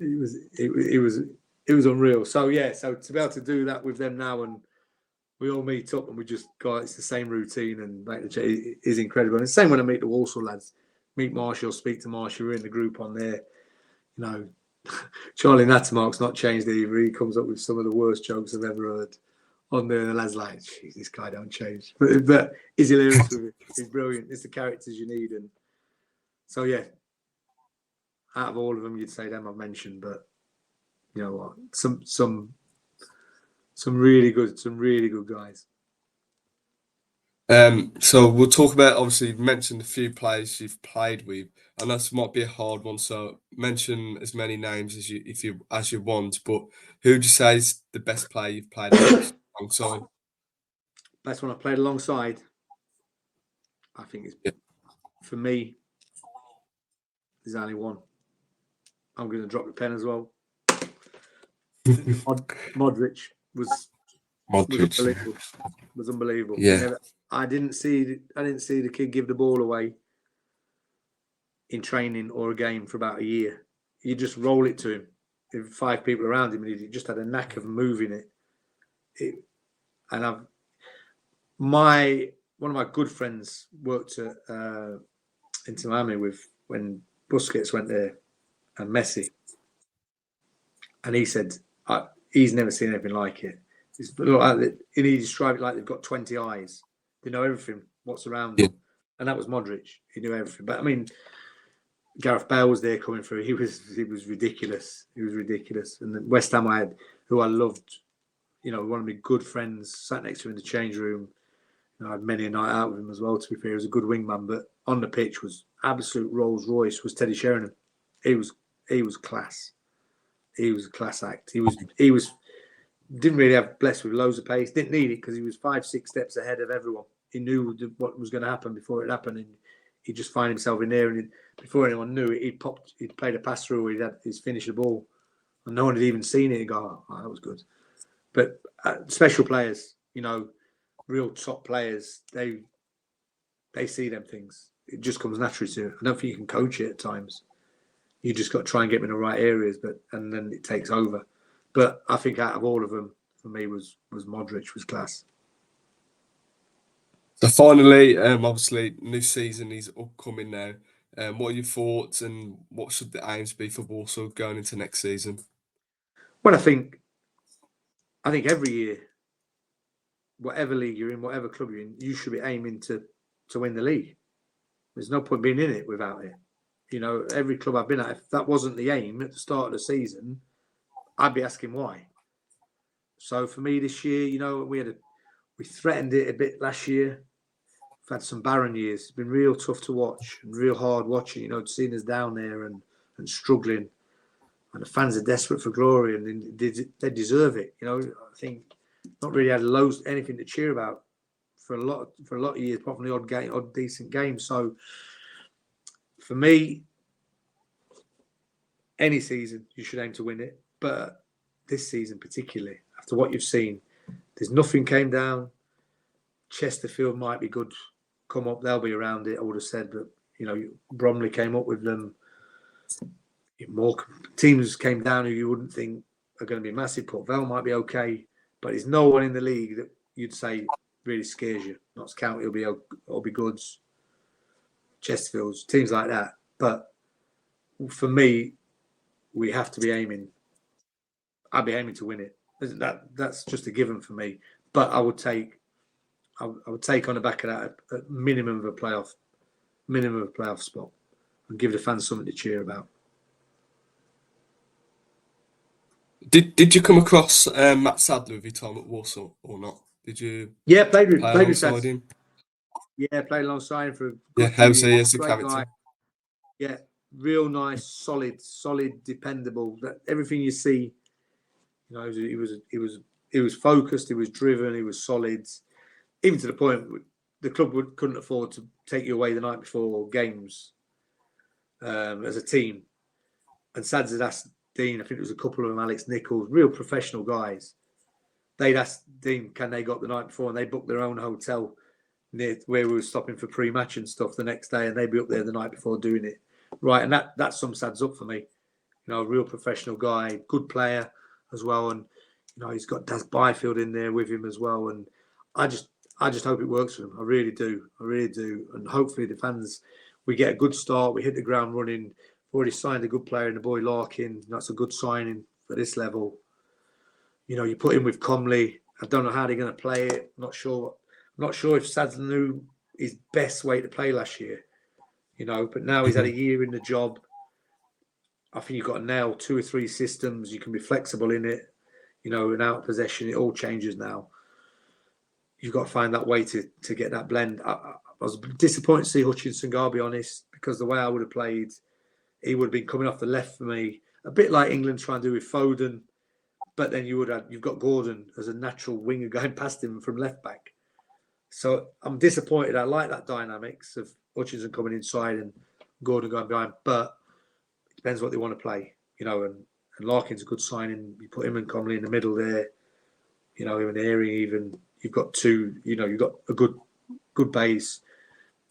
It was unreal. So yeah, so to be able to do that with them now, and we all meet up and we just go, it's the same routine and make the change, is incredible. And the same when I meet the Walsall lads, meet Marshall, speak to Marshall, we're in the group on there. You know, Charlie Nattermark's not changed either. He comes up with some of the worst jokes I've ever heard on there. And the lads like, jeez, this guy don't change. But he's hilarious with it. He's brilliant. It's the characters you need. And so, yeah, out of all of them, you'd say them I've mentioned. But you know what? Some really good guys. So we'll talk about, obviously you've mentioned a few players you've played with. I know this might be a hard one, so mention as many names as you want, but who would you say is the best player you've played alongside? Best one I played alongside, I think for me, there's only one. I'm going to drop the pen as well. Modric was unbelievable. Was unbelievable. Yeah. I didn't see the kid give the ball away in training or a game for about a year. You just roll it to him. There were 5 people around him, and he just had a knack of moving it. And one of my good friends worked at Inter Miami when Busquets went there and Messi, and he said he's never seen anything like it. He described it like they've got 20 eyes. They know everything, what's around them. And that was Modric. He knew everything. But I mean, Gareth Bale was there coming through. He was ridiculous. He was ridiculous. And then West Ham, who I loved, you know, one of my good friends, sat next to him in the change room. You know, I had many a night out with him as well, to be fair. He was a good wingman, but on the pitch was absolute Rolls Royce, was Teddy Sheringham. He was class. He was a class act. He was didn't really have blessed with loads of pace. Didn't need it because he was 5-6 steps ahead of everyone. He knew what was going to happen before it happened, and he'd just find himself in there. And before anyone knew it, he'd played a pass through. He'd finished the ball, and no one had even seen it. He'd go, "Oh, that was good." But special players, you know, real top players, they see them things. It just comes naturally to you. I don't think you can coach it at times. You just got to try and get them in the right areas, and then it takes over. But I think out of all of them, for me, was Modric was class. So finally, obviously, new season is upcoming now. What are your thoughts, and what should the aims be for Walsall going into next season? Well, I think every year, whatever league you're in, whatever club you're in, you should be aiming to win the league. There's no point being in it without it. You know, every club I've been at, if that wasn't the aim at the start of the season, I'd be asking why. So for me this year, you know, we threatened it a bit last year. We've had some barren years. It's been real tough to watch and real hard watching, you know, seeing us down there and struggling. And the fans are desperate for glory, and they deserve it. You know, I think not really had anything to cheer about for a lot of years, apart from the odd decent game. So for me, any season you should aim to win it, but this season particularly, after what you've seen, there's nothing came down. Chesterfield might be good, come up, they'll be around it, I would have said, but you know, Bromley came up with them. More teams came down who you wouldn't think are going to be massive. Port Vale might be okay, but there's no one in the league that you'd say really scares you. Notts County will be goods, Chesterfields, teams like that. But for me, we have to be aiming. I'd be aiming to win it. That's just a given for me. But I would take on the back of that a minimum of a playoff spot, and give the fans something to cheer about. Did you come across Matt Sadler with your time at Walsall or not? Did you? Yeah, played alongside him. Yeah, played alongside him for. How's he as a character? Guy. Yeah, real nice, solid, dependable. Everything you see, you know, he was focused, he was driven, he was solid. Even to the point the club couldn't afford to take you away the night before games as a team. And Sads had asked Dean, I think it was a couple of them, Alex Nichols, real professional guys. They'd asked Dean, can they go up the night before? And they booked their own hotel near where we were stopping for pre-match and stuff the next day, and they'd be up there the night before doing it. Right, and that sums Sads up for me. You know, a real professional guy, good player as well, and you know he's got Daz Byfield in there with him as well. And I just hope it works for him. I really do, and hopefully the fans, we get a good start, we hit the ground running. We've already signed a good player in the boy Larkin. That's a good signing for this level. You know, you put him with Comley. I don't know how they're going to play it. I'm not sure if Sads knew his best way to play last year. You know, but now he's had a year in the job. I think you've got to nail 2 or 3 systems. You can be flexible in it. You know, and out of possession, it all changes now. You've got to find that way to get that blend. I was disappointed to see Hutchinson go, I'll be honest, because the way I would have played, he would have been coming off the left for me, a bit like England trying to do with Foden. But then you've got Gordon as a natural winger going past him from left back. So I'm disappointed. I like that dynamics of Hutchinson coming inside and Gordon going behind. But it depends what they want to play, you know. And Larkin's a good signing. You put him and Comley in the middle there, you know, even Airing even. You've got 2, you know, you've got a good base.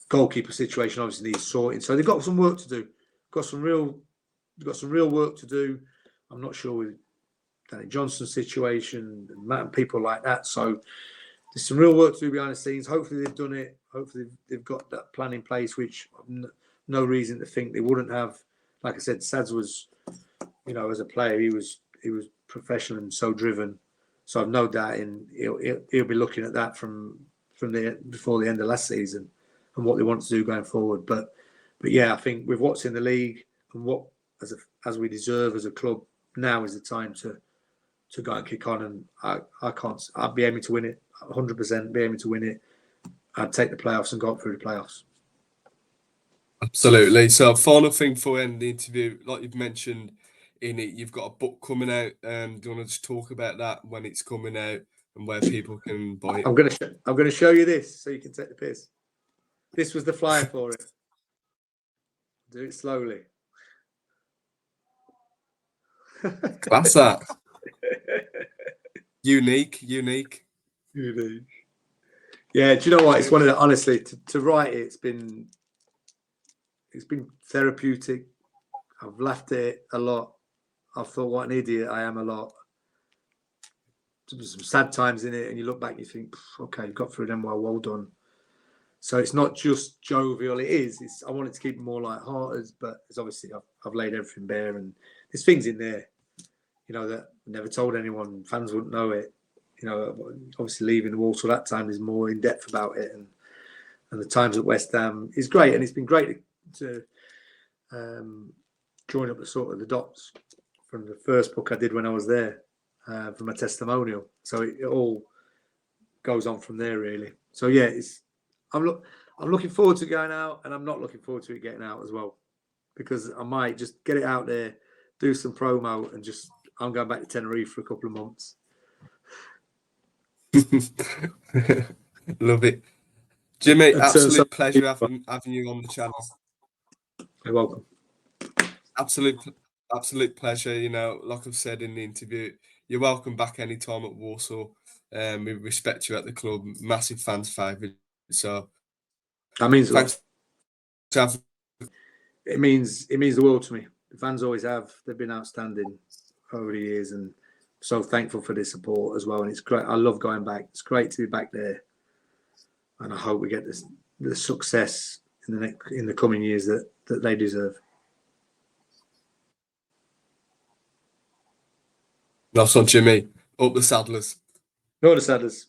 Goalkeeper situation obviously needs sorting. So they've got some work to do. Got some real work to do. I'm not sure with Danny Johnson's situation and people like that. So there's some real work to do behind the scenes. Hopefully they've done it. Hopefully they've got that plan in place, which no reason to think they wouldn't have. Like I said, Sads was, you know, as a player, he was professional and so driven. So I've no doubt he'll be looking at that from before the end of last season and what they want to do going forward. But yeah, I think with what's in the league and what as we deserve as a club, now is the time to go and kick on. And I'd be aiming to win it, 100% be aiming to win it. I'd take the playoffs and go up through the playoffs. Absolutely. So final thing for end the interview, like you've mentioned in it, you've got a book coming out. Do you want to just talk about that, when it's coming out and where people can buy it? I'm gonna show you this so you can take the piss. This was the flyer for it. Do it slowly. Class that. Unique. Yeah, do you know what? It's one of the, honestly, to write it, it's been therapeutic. I've laughed at it a lot. I've thought what an idiot I am a lot. There's some sad times in it, and you look back and you think, okay, you got through them well done. So it's not just jovial. I wanted to keep it more light-hearted, but it's obviously I've laid everything bare, and there's things in there, you know, that I never told anyone. Fans wouldn't know it. You know, obviously leaving the Walsall that time is more in depth about it, and the times at West Ham is great, and it's been great to join up the dots from the first book I did when I was there, from a testimonial. So it all goes on from there, really. So yeah, I'm looking forward to going out, and I'm not looking forward to it getting out as well, because I might just get it out there, do some promo, and I'm going back to Tenerife for a couple of months. Love it, Jimmy. Absolute pleasure having you on the channel. You're welcome. Absolute pleasure. You know, like I've said in the interview, you're welcome back anytime at Walsall. We respect you at the club. Massive fans' favourite. So that means thanks. It means the world to me. The fans always have. They've been outstanding over the years, and so thankful for their support as well. And it's great. I love going back. It's great to be back there, and I hope we get the success in the coming years that they deserve. Nice one, Jimmy. Up the Saddlers. No, the Saddlers.